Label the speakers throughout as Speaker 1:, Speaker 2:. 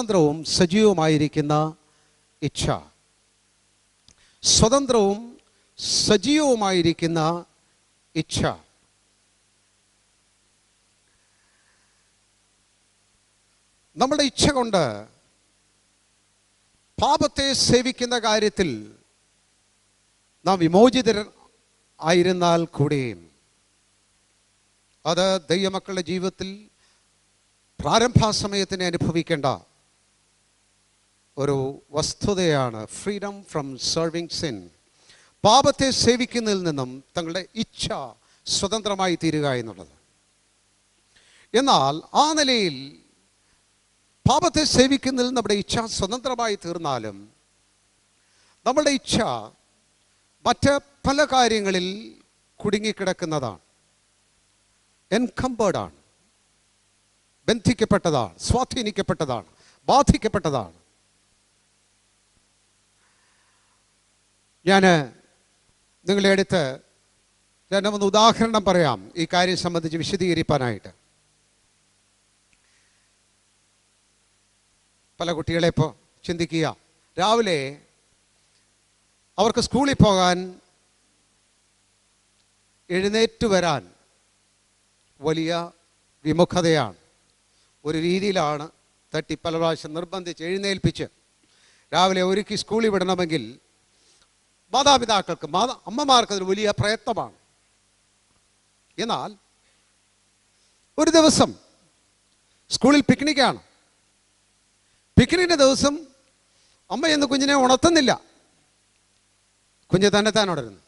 Speaker 1: സ്വതന്ത്രവും സജീവവുമായിരിക്കുന്ന ഇച്ഛ. സ്വതന്ത്രവും സജീവവുമായിരിക്കുന്ന ഇച്ഛ. നമ്മുടെ ഇച്ഛ കൊണ്ട് പാപത്തെ സേവിക്കുന്ന കാര്യത്തിൽ നാം വിമോചിതർ ആയിരുന്നാൽ കൂടിയും അത് ദൈവമക്കളുടെ ജീവിതത്തിൽ പ്രാരംഭസമയത്തിന് അനുഭവിക്കേണ്ട ഒരു വസ്തുതയാണ്. Freedom from serving sin. പാപത്തെ സേവിക്കുന്നതിൽ നിന്നും തങ്ങളുടെ ഇച്ഛ സ്വതന്ത്രമായി തീരുക എന്നുള്ളത്. എന്നാൽ ആ നിലയിൽ പാപത്തെ സേവിക്കുന്നതിൽ നമ്മുടെ ഇച്ഛ സ്വതന്ത്രമായി തീർന്നാലും നമ്മുടെ ഇച്ഛ മറ്റ് പല കാര്യങ്ങളിൽ കുടുങ്ങിക്കിടക്കുന്നതാണ്. എൻകംബേർഡാണ്, ബന്ധിക്കപ്പെട്ടതാണ്, സ്വാധീനിക്കപ്പെട്ടതാണ്, ബാധിക്കപ്പെട്ടതാണ്. ഞാൻ നിങ്ങളുടെ അടുത്ത് 2-3 ഉദാഹരണം പറയാം ഈ കാര്യം സംബന്ധിച്ച് വിശദീകരിക്കാനായിട്ട്. പല കുട്ടികളെ ഇപ്പോൾ ചിന്തിക്കുക, രാവിലെ അവർക്ക് സ്കൂളിൽ പോകാൻ എഴുന്നേറ്റ് വരാൻ വലിയ വിമുഖതയാണ്. ഒരു രീതിയിലാണ് പല പ്രാവശ്യം നിർബന്ധിച്ച് എഴുന്നേൽപ്പിച്ച് രാവിലെ ഒരുക്കി സ്കൂളിൽ വിടണമെങ്കിൽ മാതാപിതാക്കൾക്ക് അമ്മമാർക്ക് അതൊരു വലിയ പ്രയത്നമാണ്. എന്നാൽ ഒരു ദിവസം സ്കൂളിൽ പിക്നിക്കാണ്. പിക്നിക്കിൻ്റെ ദിവസം അമ്മ എന്ന് കുഞ്ഞിനെ ഉണർത്തുന്നില്ല. കുഞ്ഞ് തന്നെത്താൻ ഉണരുന്നു.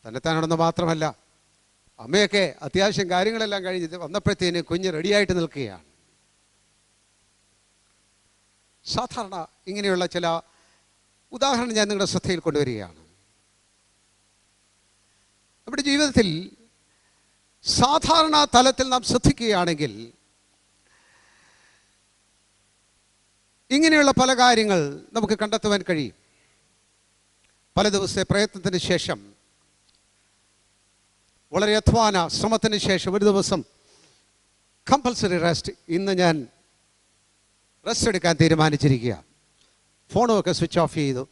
Speaker 1: തന്നെത്താൻ ഉണർന്ന് മാത്രമല്ല, അമ്മയൊക്കെ അത്യാവശ്യം കാര്യങ്ങളെല്ലാം കഴിഞ്ഞ് വന്നപ്പോഴത്തേന് കുഞ്ഞ് റെഡിയായിട്ട് നിൽക്കുകയാണ്. സാധാരണ ഇങ്ങനെയുള്ള ചില ഉദാഹരണം ഞാൻ നിങ്ങളുടെ ശ്രദ്ധയിൽ കൊണ്ടുവരികയാണ്. നമ്മുടെ ജീവിതത്തിൽ സാധാരണ തലത്തിൽ നാം ശ്രദ്ധിക്കുകയാണെങ്കിൽ ഇങ്ങനെയുള്ള പല കാര്യങ്ങൾ നമുക്ക് കണ്ടെത്തുവാൻ കഴിയും. പല ദിവസത്തെ പ്രയത്നത്തിന് ശേഷം, വളരെ അധ്വാന ശ്രമത്തിന് ശേഷം ഒരു ദിവസം കമ്പൽസറി റെസ്റ്റ്, ഇന്ന് ഞാൻ റെസ്റ്റ് എടുക്കാൻ തീരുമാനിച്ചിരിക്കുക. ഫോണുമൊക്കെ സ്വിച്ച് ഓഫ് ചെയ്തു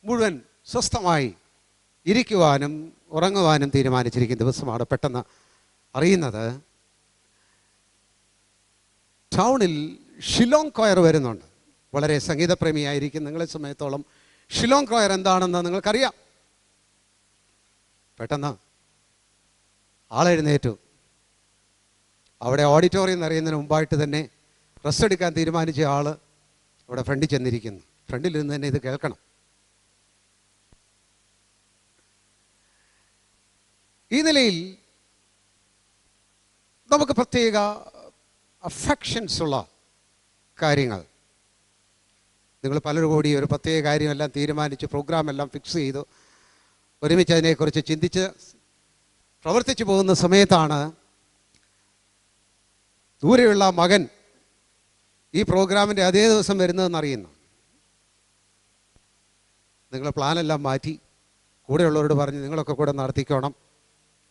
Speaker 1: മുഴുവൻ സ്വസ്ഥമായി ഇരിക്കുവാനും ഉറങ്ങുവാനും തീരുമാനിച്ചിരിക്കുന്ന ദിവസമാണ് പെട്ടെന്ന് അറിയുന്നത് ടൗണിൽ ഷിലോങ് കൊയർ വരുന്നുണ്ട്. വളരെ സംഗീതപ്രേമിയായിരിക്കും നിങ്ങളെ സമയത്തോളം ഷിലോങ് കൊയർ എന്താണെന്ന് നിങ്ങൾക്കറിയാം. പെട്ടെന്ന് ആളെഴുന്നേറ്റു. അവിടെ ഓഡിറ്റോറിയം നിറയുന്നതിന് മുമ്പായിട്ട് തന്നെ റെസ്റ്റ് എടുക്കാൻ തീരുമാനിച്ച ആൾ അവിടെ ഫ്രണ്ടിൽ ചെന്നിരിക്കുന്നു. ഫ്രണ്ടിൽ നിന്ന് തന്നെ ഇത് കേൾക്കണം. ഈ നിലയിൽ നമുക്ക് പ്രത്യേക അഫെക്ഷൻസ് ഉള്ള കാര്യങ്ങൾ, നിങ്ങൾ പലരും കൂടി ഒരു പ്രത്യേക കാര്യമെല്ലാം തീരുമാനിച്ച് പ്രോഗ്രാമെല്ലാം ഫിക്സ് ചെയ്തു ഒരുമിച്ച് അതിനെക്കുറിച്ച് ചിന്തിച്ച് പ്രവർത്തിച്ചു പോകുന്ന സമയത്താണ് ദൂരെയുള്ള മകൻ ഈ പ്രോഗ്രാമിൻ്റെ അതേ ദിവസം വരുന്നതെന്ന് അറിയുന്നു. നിങ്ങൾ പ്ലാനെല്ലാം മാറ്റി കൂടെയുള്ളവരോട് പറഞ്ഞ് നിങ്ങളൊക്കെ കൂടെ നടത്തിക്കോണം,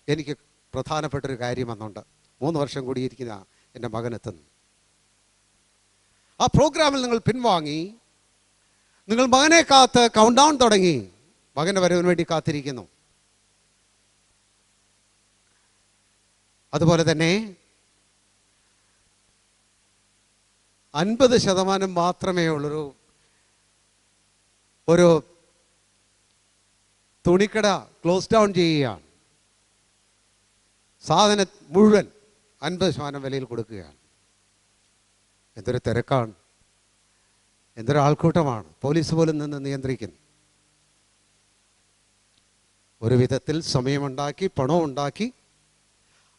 Speaker 1: എനിക്ക് പ്രധാനപ്പെട്ടൊരു കാര്യം വന്നുണ്ട്, 3 വർഷം കൂടി ഇരിക്കുന്ന എൻ്റെ മകൻ എത്തുന്നു. ആ പ്രോഗ്രാമിൽ നിങ്ങൾ പിൻവാങ്ങി, നിങ്ങൾ മകനെ കാത്ത് കൗണ്ട് ഡൗൺ തുടങ്ങി, മകൻ്റെ വരവിന് വേണ്ടി കാത്തിരിക്കുന്നു. അതുപോലെ തന്നെ 50% മാത്രമേ ഉള്ളൊരു ഒരു തുണിക്കട ക്ലോസ് ഡൗൺ ചെയ്യുകയാണ്. സാധനം മുഴുവൻ 50% വിലയിൽ കൊടുക്കുകയാണ്. എന്തൊരു തിരക്കാണ്, എന്തൊരു ആൾക്കൂട്ടമാണ്. പോലീസ് പോലും നിന്ന് നിയന്ത്രിക്കുന്നു. ഒരു വിധത്തിൽ സമയമുണ്ടാക്കി പണമുണ്ടാക്കി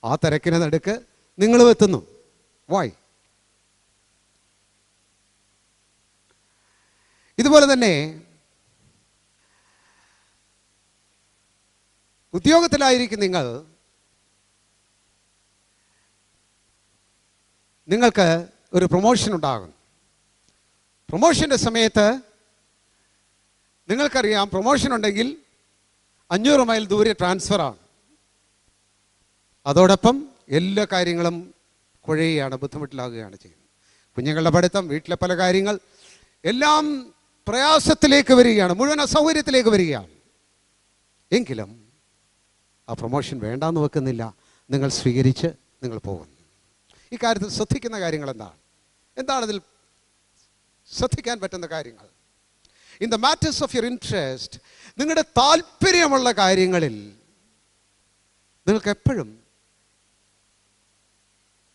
Speaker 1: ആ തിരക്കിന് നടുക്ക് നിങ്ങളും എത്തുന്നു. വായ്. ഇതുപോലെ തന്നെ ഉദ്യോഗത്തിലായിരിക്കും നിങ്ങൾക്ക് ഒരു പ്രൊമോഷൻ ഉണ്ടാകും. പ്രൊമോഷൻ്റെ സമയത്ത് നിങ്ങൾക്കറിയാം, പ്രൊമോഷൻ ഉണ്ടെങ്കിൽ 500 മൈൽ ദൂരെ ട്രാൻസ്ഫറാണ്. അതോടൊപ്പം എല്ലാ കാര്യങ്ങളും കുഴയുകയാണ്, ബുദ്ധിമുട്ടിലാകുകയാണ് ചെയ്യുന്നത്. കുഞ്ഞുങ്ങളുടെ പഠിത്തം, വീട്ടിലെ പല കാര്യങ്ങൾ എല്ലാം പ്രയാസത്തിലേക്ക് വരികയാണ്, മുഴുവൻ അസൗകര്യത്തിലേക്ക് വരികയാണ്. എങ്കിലും ആ പ്രൊമോഷൻ വേണ്ടാന്ന് വെക്കുന്നില്ല, നിങ്ങൾ സ്വീകരിച്ച് നിങ്ങൾ പോകുന്നു. ഈ കാര്യത്തിൽ ശ്രദ്ധിക്കുന്ന കാര്യങ്ങൾ എന്താണ് ഇതിൽ ശ്രദ്ധിക്കാൻ പറ്റുന്ന കാര്യങ്ങൾ? In the matters of your interest, നിങ്ങളുടെ താല്പര്യമുള്ള കാര്യങ്ങളിൽ നിങ്ങൾക്ക് എപ്പോഴും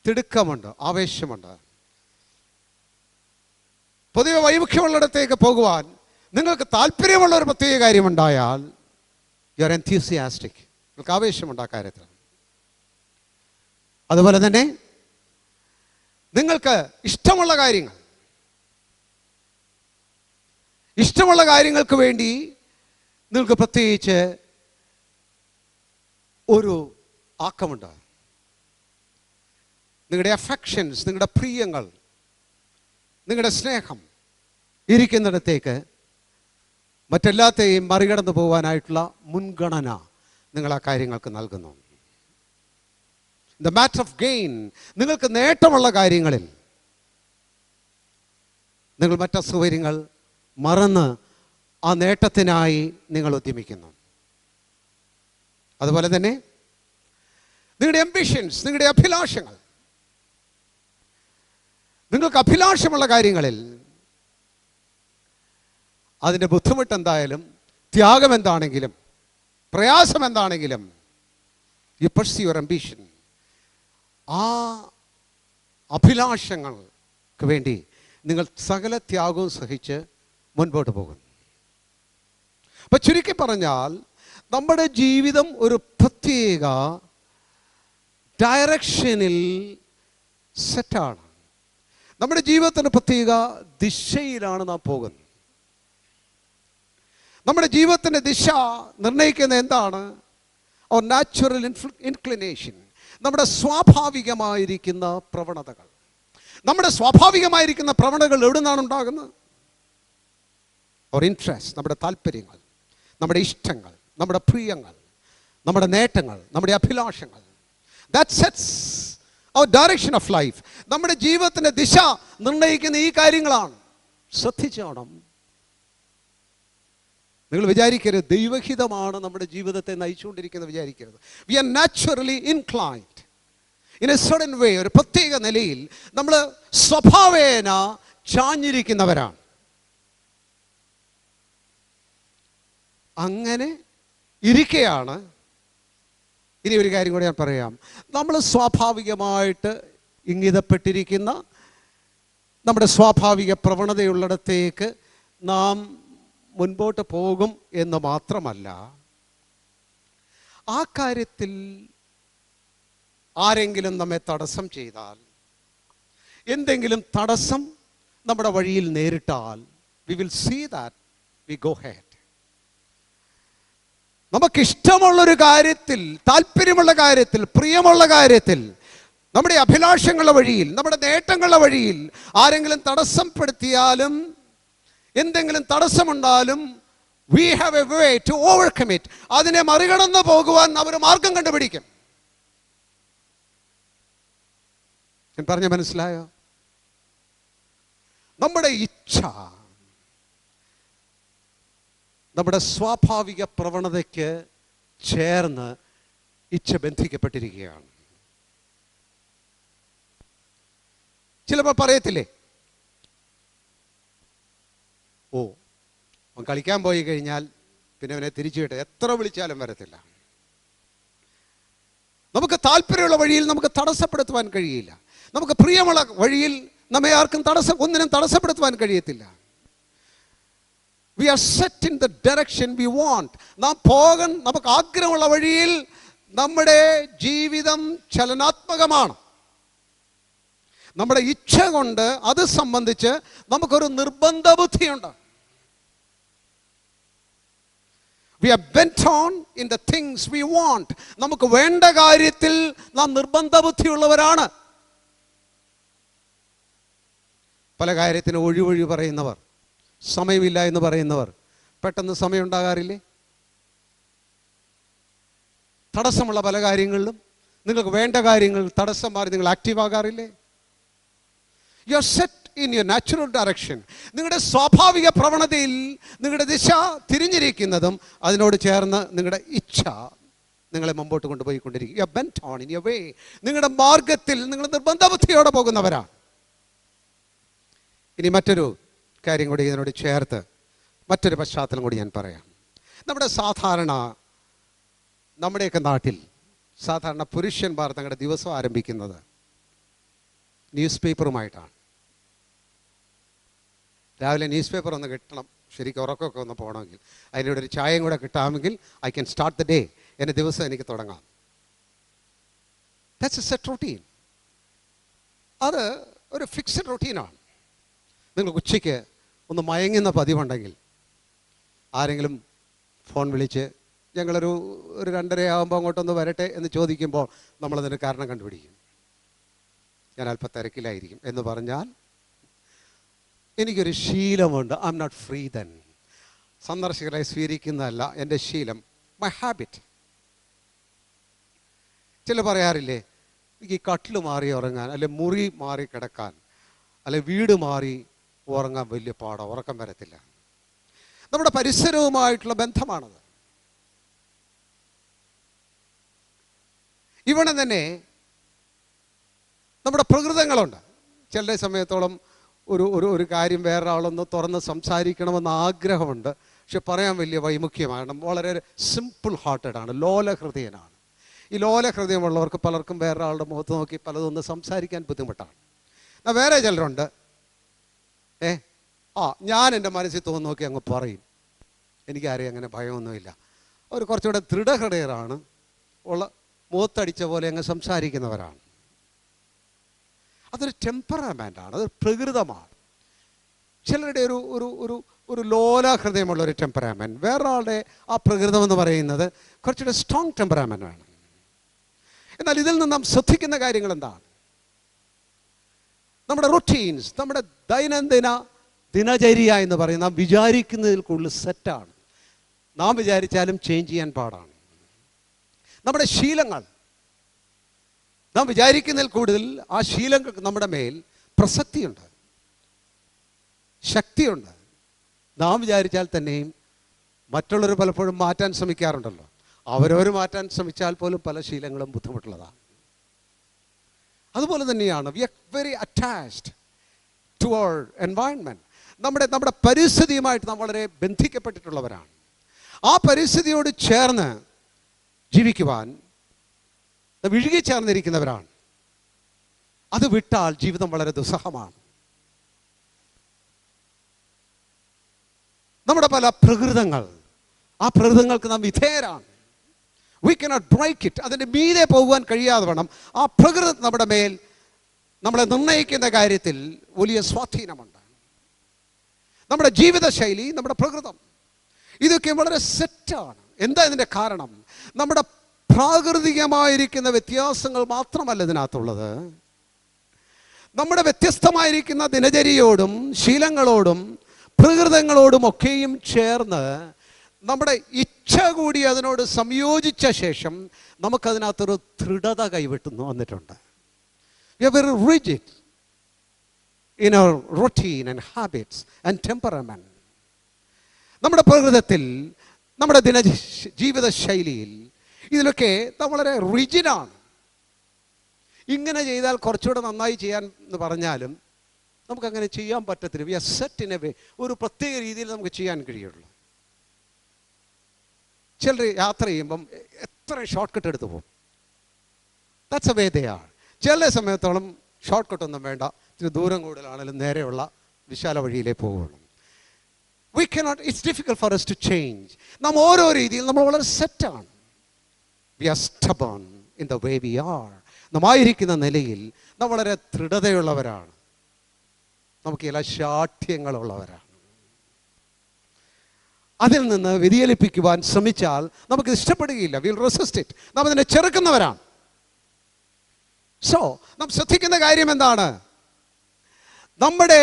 Speaker 1: തിടുക്കമുണ്ട്, ആവേശമുണ്ട്. പൊതുവെ വൈമുഖ്യമുള്ളിടത്തേക്ക് പോകുവാൻ നിങ്ങൾക്ക് താല്പര്യമുള്ള ഒരു പ്രത്യേക കാര്യമുണ്ടായാൽ യു ആർ എൻതൂസിയാസ്റ്റിക്, നിങ്ങൾക്ക് ആവേശമുണ്ട് ആ കാര്യത്തിൽ. അതുപോലെ തന്നെ നിങ്ങൾക്ക് ഇഷ്ടമുള്ള കാര്യങ്ങൾക്ക് വേണ്ടി നിങ്ങൾക്ക് പ്രത്യേകിച്ച് ഒരു ആക്കമുണ്ട്. നിങ്ങളുടെ അഫെക്ഷൻസ്, നിങ്ങളുടെ പ്രിയങ്ങൾ, നിങ്ങളുടെ സ്നേഹം ഇരിക്കുന്നിടത്തേക്ക് മറ്റെല്ലാത്തെയും മറികടന്നു പോകാനായിട്ടുള്ള മുൻഗണന നിങ്ങൾ ആ കാര്യങ്ങൾക്ക് നൽകുന്നു. ദ മാറ്റർ ഓഫ് ഗെയിൻ, നിങ്ങൾക്ക് നേട്ടമുള്ള കാര്യങ്ങളിൽ നിങ്ങൾ മറ്റസൗകര്യങ്ങൾ മറന്ന് ആ നേട്ടത്തിനായി നിങ്ങൾ ഉദ്യമിക്കുന്നു. അതുപോലെ തന്നെ നിങ്ങളുടെ അംബിഷൻസ്, നിങ്ങളുടെ അഭിലാഷങ്ങൾ, നിങ്ങൾക്ക് അഭിലാഷമുള്ള കാര്യങ്ങളിൽ അതിൻ്റെ ബുദ്ധിമുട്ട് എന്തായാലും, ത്യാഗം എന്താണെങ്കിലും, പ്രയാസം എന്താണെങ്കിലും, യു പർസ്യൂ യുവർ അംബിഷൻ. ആ അഭിലാഷങ്ങൾക്ക് വേണ്ടി നിങ്ങൾ സകല ത്യാഗവും സഹിച്ച് മുൻപോട്ട് പോകുന്നു. അപ്പം ചുരുക്കി പറഞ്ഞാൽ നമ്മുടെ ജീവിതം ഒരു പ്രത്യേക ഡയറക്ഷനിൽ സെറ്റാണ്. നമ്മുടെ ജീവിതത്തിന് പ്രത്യേക ദിശയിലാണ് നാം പോകുന്നത്. നമ്മുടെ ജീവിതത്തിൻ്റെ ദിശ നിർണ്ണയിക്കുന്ന എന്താണ്? ഓർ നാച്ചുറൽ ഇൻക്ലിനേഷൻ, നമ്മുടെ സ്വാഭാവികമായിരിക്കുന്ന പ്രവണതകൾ. നമ്മുടെ സ്വാഭാവികമായിരിക്കുന്ന പ്രവണതകൾ എവിടെ നിന്നാണ് ഉണ്ടാകുന്നത്? ഓർ ഇൻട്രസ്റ്റ്, നമ്മുടെ താല്പര്യങ്ങൾ, നമ്മുടെ ഇഷ്ടങ്ങൾ, നമ്മുടെ പ്രിയങ്ങൾ, നമ്മുടെ നേട്ടങ്ങൾ, നമ്മുടെ അഭിലാഷങ്ങൾ. That sets our direction of life. നമ്മുടെ ജീവിതത്തിൻ്റെ ദിശ നിർണ്ണയിക്കുന്ന ഈ കാര്യങ്ങളാണ്. ശ്രദ്ധിച്ചോണം. നിങ്ങൾ വിചാരിക്കരുത് ദൈവഹിതമാണ് നമ്മുടെ ജീവിതത്തെ നയിച്ചുകൊണ്ടിരിക്കുന്നത്, വിചാരിക്കരുത്. We are naturally inclined in a certain way. ഒരു പ്രത്യേക നിലയിൽ നമ്മൾ സ്വഭാവേന ചാഞ്ഞിരിക്കുന്നവരാണ്. അങ്ങനെ ഇരിക്കെയാണ് ഇനി ഒരു കാര്യം കൂടി ഞാൻ പറയാം. നമ്മൾ സ്വാഭാവികമായിട്ട് ഇംഗിതപ്പെട്ടിരിക്കുന്ന നമ്മുടെ സ്വാഭാവിക പ്രവണതയുള്ളിടത്തേക്ക് നാം മുൻപോട്ട് പോകും എന്ന് മാത്രമല്ല, ആ കാര്യത്തിൽ ആരെങ്കിലും നമ്മെ തടസ്സം ചെയ്താൽ, എന്തെങ്കിലും തടസ്സം നമ്മുടെ വഴിയിൽ നേരിട്ടാൽ, we will see that we go ahead. നമുക്കിഷ്ടമുള്ളൊരു കാര്യത്തിൽ, താല്പര്യമുള്ള കാര്യത്തിൽ, പ്രിയമുള്ള കാര്യത്തിൽ, നമ്മുടെ അഭിലാഷങ്ങളുടെ വഴിയിൽ, നമ്മുടെ നേട്ടങ്ങളുടെ വഴിയിൽ ആരെങ്കിലും തടസ്സപ്പെടുത്തിയാലും, എന്തെങ്കിലും തടസ്സമുണ്ടാലും, we have a way to overcome it. അതിനെ മറികടന്നു പോകുവാൻ അവർ മാർഗം കണ്ടുപിടിക്കും. ഞാൻ പറഞ്ഞ മനസ്സിലായോ? നമ്മുടെ ഇച്ഛ നമ്മുടെ സ്വാഭാവിക പ്രവണതയ്ക്ക് ചേർന്ന് ഇച്ഛ ബന്ധിക്കപ്പെട്ടിരിക്കുകയാണ്. ചിലപ്പോൾ പറയത്തില്ലേ, ഓ അവൻ കളിക്കാൻ പോയി കഴിഞ്ഞാൽ പിന്നെ അവനെ തിരിച്ചു വിട്ട് എത്ര വിളിച്ചാലും വരത്തില്ല. നമുക്ക് താല്പര്യമുള്ള വഴിയിൽ നമുക്ക് തടസ്സപ്പെടുത്തുവാൻ കഴിയില്ല. നമുക്ക് പ്രിയമുള്ള വഴിയിൽ നമ്മെ ആർക്കും ഒന്നിനും തടസ്സപ്പെടുത്തുവാൻ കഴിയത്തില്ല. We are set in the direction we want. നാം പോകാൻ നമുക്ക് ആഗ്രഹമുള്ള വഴിയിൽ നമ്മുടെ ജീവിതം ചലനാത്മകമാണ്. നമ്മുടെ ഇച്ഛ കൊണ്ട് അത് സംബന്ധിച്ച് നമുക്കൊരു നിർബന്ധ ബുദ്ധിയുണ്ട്. We are bent on in the things we want. നമുക്ക് വേണ്ട കാര്യത്തിൽ നാം നിർബന്ധ ബുദ്ധിയുള്ളവരാണ്. പല കാര്യത്തിന് ഒഴിവൊഴി പറയുന്നവർ, സമയമില്ല എന്ന് പറയുന്നവർ പെട്ടെന്ന് സമയം ഉണ്ടാകാറില്ലേ? തടസ്സമുള്ള പല കാര്യങ്ങളിലും നിങ്ങൾക്ക് വേണ്ട കാര്യങ്ങൾ തടസ്സം മാറി നിങ്ങൾ ആക്റ്റീവ് ആകാറില്ലേ? You are set in your natural direction. നിങ്ങളുടെ സ്വാഭാവിക പ്രവണതയിൽ നിങ്ങളുടെ ദിശ തിരിഞ്ഞിരിക്കുന്നതും അതിനോട് ചേർന്ന് നിങ്ങളുടെ ഇച്ഛ നിങ്ങളെ മുമ്പോട്ട് കൊണ്ടുപോയിക്കൊണ്ടിരിക്കും. You are bent on in your way. നിങ്ങളുടെ മാർഗത്തിൽ നിങ്ങൾ നിർബന്ധബുദ്ധിയോടെ പോകുന്നവരാണ്. ഇനി മറ്റൊരു കാര്യം കൂടി ഇതിനോട് ചേർത്ത് മറ്റൊരു പശ്ചാത്തലം കൂടി ഞാൻ പറയാം. നമ്മുടെയൊക്കെ നാട്ടിൽ സാധാരണ പുരുഷന്മാർ തങ്ങളുടെ ദിവസം ആരംഭിക്കുന്നത് ന്യൂസ് പേപ്പറുമായിട്ടാണ്. രാവിലെ ന്യൂസ് പേപ്പർ ഒന്ന് കിട്ടണം, ശരിക്കും ഉറക്കമൊക്കെ ഒന്ന് പോകണമെങ്കിൽ, അതിനോട് ഒരു ചായയും കൂടെ കിട്ടാമെങ്കിൽ I can start the day, എൻ്റെ ദിവസം എനിക്ക് തുടങ്ങാം. That's a set routine. അത് ഒരു ഫിക്സഡ് റൊട്ടീനാണ്. നിങ്ങൾ ഉച്ചയ്ക്ക് ഒന്ന് മയങ്ങുന്ന പതിവുണ്ടെങ്കിൽ ആരെങ്കിലും ഫോൺ വിളിച്ച് ഞങ്ങളൊരു 2:30 ആകുമ്പോൾ അങ്ങോട്ടൊന്ന് വരട്ടെ എന്ന് ചോദിക്കുമ്പോൾ നമ്മളതിന് കാരണം കണ്ടുപിടിക്കും. ഞാൻ അല്പം തിരക്കിലായിരിക്കും എന്ന് പറഞ്ഞാൽ എനിക്കൊരു ശീലമുണ്ട്. I'm not free then. സന്ദർശകരെ സ്വീകരിക്കുന്നതല്ല എൻ്റെ ശീലം, മൈ ഹാബിറ്റ്. ചില പറയാറില്ലേ, എനിക്ക് ഈ കട്ടിൽ മാറി ഉറങ്ങാൻ, അല്ലെ മുറി മാറി കിടക്കാൻ, അല്ലെ വീട് മാറി ഉറങ്ങാൻ വലിയ പാടാണ്, ഉറക്കം വരത്തില്ല. നമ്മുടെ പരിസരവുമായിട്ടുള്ള ബന്ധമാണത്. ഇവിടെ തന്നെ നമ്മുടെ പ്രകൃതങ്ങളുണ്ട്. ചില സമയത്തോളം ഒരു കാര്യം വേറൊരാളൊന്ന് തുറന്ന് സംസാരിക്കണമെന്ന് ആഗ്രഹമുണ്ട്, പക്ഷെ പറയാൻ വലിയ വൈമുഖ്യമാണ്. വളരെ സിമ്പിൾ ഹാർട്ടഡാണ്, ലോലഹൃദയനാണ്. ഈ ലോലഹൃദയമുള്ളവർക്ക് പലർക്കും വേറൊരാളുടെ മുഖത്ത് നോക്കി പലതൊന്ന് സംസാരിക്കാൻ ബുദ്ധിമുട്ടാണ്. എന്നാൽ വേറെ ചിലരുണ്ട്, ഞാൻ എൻ്റെ മനസ്സിൽ തോന്നുന്നു നോക്കി അങ്ങ് പറയും, എനിക്കാരെയും അങ്ങനെ ഭയമൊന്നുമില്ല. അവർ കുറച്ചുകൂടെ ദൃഢഹൃദയരാണ്, മുഖത്തടിച്ച പോലെ അങ്ങ് സംസാരിക്കുന്നവരാണ്. അതൊരു ടെമ്പറാമെൻ്റാണ്, അതൊരു പ്രകൃതമാണ്. ചിലരുടെ ഒരു ലോലഹൃദയമുള്ള ഒരു ടെമ്പറാമെൻറ്റ്, വേറൊരാളുടെ ആ പ്രകൃതം എന്ന് പറയുന്നത് കുറച്ചുകൂടെ സ്ട്രോങ് ടെമ്പറാമെൻ്റ് ആണ്. എന്നാൽ ഇതിൽ നിന്ന് നാം ശ്രദ്ധിക്കുന്ന കാര്യങ്ങൾ എന്താണ്? നമ്മുടെ റൊട്ടീൻസ്, നമ്മുടെ ദൈനംദിന ദിനചര്യ എന്ന് പറയുന്നത് നാം വിചാരിക്കുന്നതിൽ കൂടുതൽ സെറ്റാണ്. നാം വിചാരിച്ചാലും ചേഞ്ച് ചെയ്യാൻ പാടാണ്. നമ്മുടെ ശീലങ്ങൾ, നാം വിചാരിക്കുന്നതിൽ കൂടുതൽ ആ ശീലങ്ങൾക്ക് നമ്മുടെ മേൽ പ്രസക്തിയുണ്ട്, ശക്തിയുണ്ട്. നാം വിചാരിച്ചാൽ തന്നെയും മറ്റുള്ളവർ പലപ്പോഴും മാറ്റാൻ ശ്രമിക്കാറുണ്ടല്ലോ. അവരവർ മാറ്റാൻ ശ്രമിച്ചാൽ പോലും പല ശീലങ്ങളും ബുദ്ധിമുട്ടുള്ളതാണ്. അതുപോലെ തന്നെയാണ് we are very attached to our environment. നമ്മുടെ പരിസ്ഥിതിയുമായിട്ട് നാം വളരെ ബന്ധിക്കപ്പെട്ടിട്ടുള്ളവരാണ്. ആ പരിസ്ഥിതിയോട് ചേർന്ന് ജീവിക്കുവാൻ ഇഴുകി ചേർന്നിരിക്കുന്നവരാണ്. അത് വിട്ടാൽ ജീവിതം വളരെ ദുസ്സഹമാണ്. നമ്മുടെ പല പ്രകൃതങ്ങൾ, ആ പ്രകൃതങ്ങൾക്ക് നാം വിധേയരാണ്. We cannot break it. അതിൻ്റെ മീതെ പോകുവാൻ കഴിയാതെ വേണം. ആ പ്രകൃതം നമ്മുടെ മേൽ നമ്മളെ നിർണ്ണയിക്കുന്ന കാര്യത്തിൽ വലിയ സ്വാധീനമുണ്ട്. നമ്മുടെ ജീവിതശൈലി, നമ്മുടെ പ്രകൃതം, ഇതൊക്കെ വളരെ സെറ്റാണ്. എന്താ ഇതിൻ്റെ കാരണം? നമ്മുടെ പ്രാകൃതികമായിരിക്കുന്ന വ്യത്യാസങ്ങൾ മാത്രമല്ല ഇതിനകത്തുള്ളത്. നമ്മുടെ വ്യത്യസ്തമായിരിക്കുന്ന ദിനചര്യയോടും ശീലങ്ങളോടും പ്രകൃതങ്ങളോടും ഒക്കെയും ചേർന്ന് നമ്മുടെ ഇച്ഛ കൂടി അതിനോട് സംയോജിച്ച ശേഷം നമുക്കതിനകത്തൊരു ദൃഢത വന്നിട്ടുണ്ട്. We are very rigid in our routine and habits and temperament. നമ്മുടെ പ്രകൃതത്തിൽ, നമ്മുടെ ജീവിത ശൈലിയിൽ ഇതിലൊക്കെ വളരെ റിജിഡാണ്. ഇങ്ങനെ ചെയ്താൽ കുറച്ചുകൂടെ നന്നായി ചെയ്യാൻ എന്ന് പറഞ്ഞാലും നമുക്കങ്ങനെ ചെയ്യാൻ പറ്റത്തില്ല. We are set in a way. ഒരു പ്രത്യേക രീതിയിൽ നമുക്ക് ചെയ്യാൻ കഴിയുള്ളൂ. ചിലർ യാത്ര ചെയ്യുമ്പം എത്ര ഷോർട്ട് കട്ട് എടുത്തു പോകും. That's a way they are. ചില സമയത്തോളം ഷോർട്ട് കട്ടൊന്നും വേണ്ട, ഇത്തിരി ദൂരം കൂടുതലാണെങ്കിലും നേരെയുള്ള വിശാല വഴിയിലേ പോവുള്ളൂ. We cannot, it's difficult for us to change. നാം ഓരോ രീതിയിൽ നമ്മൾ വളരെ സെറ്റാണ്. We are stubborn in the way we are. നമ്മായിരിക്കുന്ന നിലയിൽ നാം വളരെ ദൃഢതയുള്ളവരാണ്. നമുക്ക് ചില ശാഠ്യങ്ങളുള്ളവരാണ്. അതിൽ നിന്ന് വ്യതിചലിപ്പിക്കുവാൻ ശ്രമിച്ചാൽ നമുക്ക് ഇഷ്ടപ്പെടുകയില്ല. Will resist it. നാം അതിനെ ചെറുക്കുന്നവരാണ്. സോ നാം ശ്രദ്ധിക്കുന്ന കാര്യം എന്താണ്? നമ്മുടെ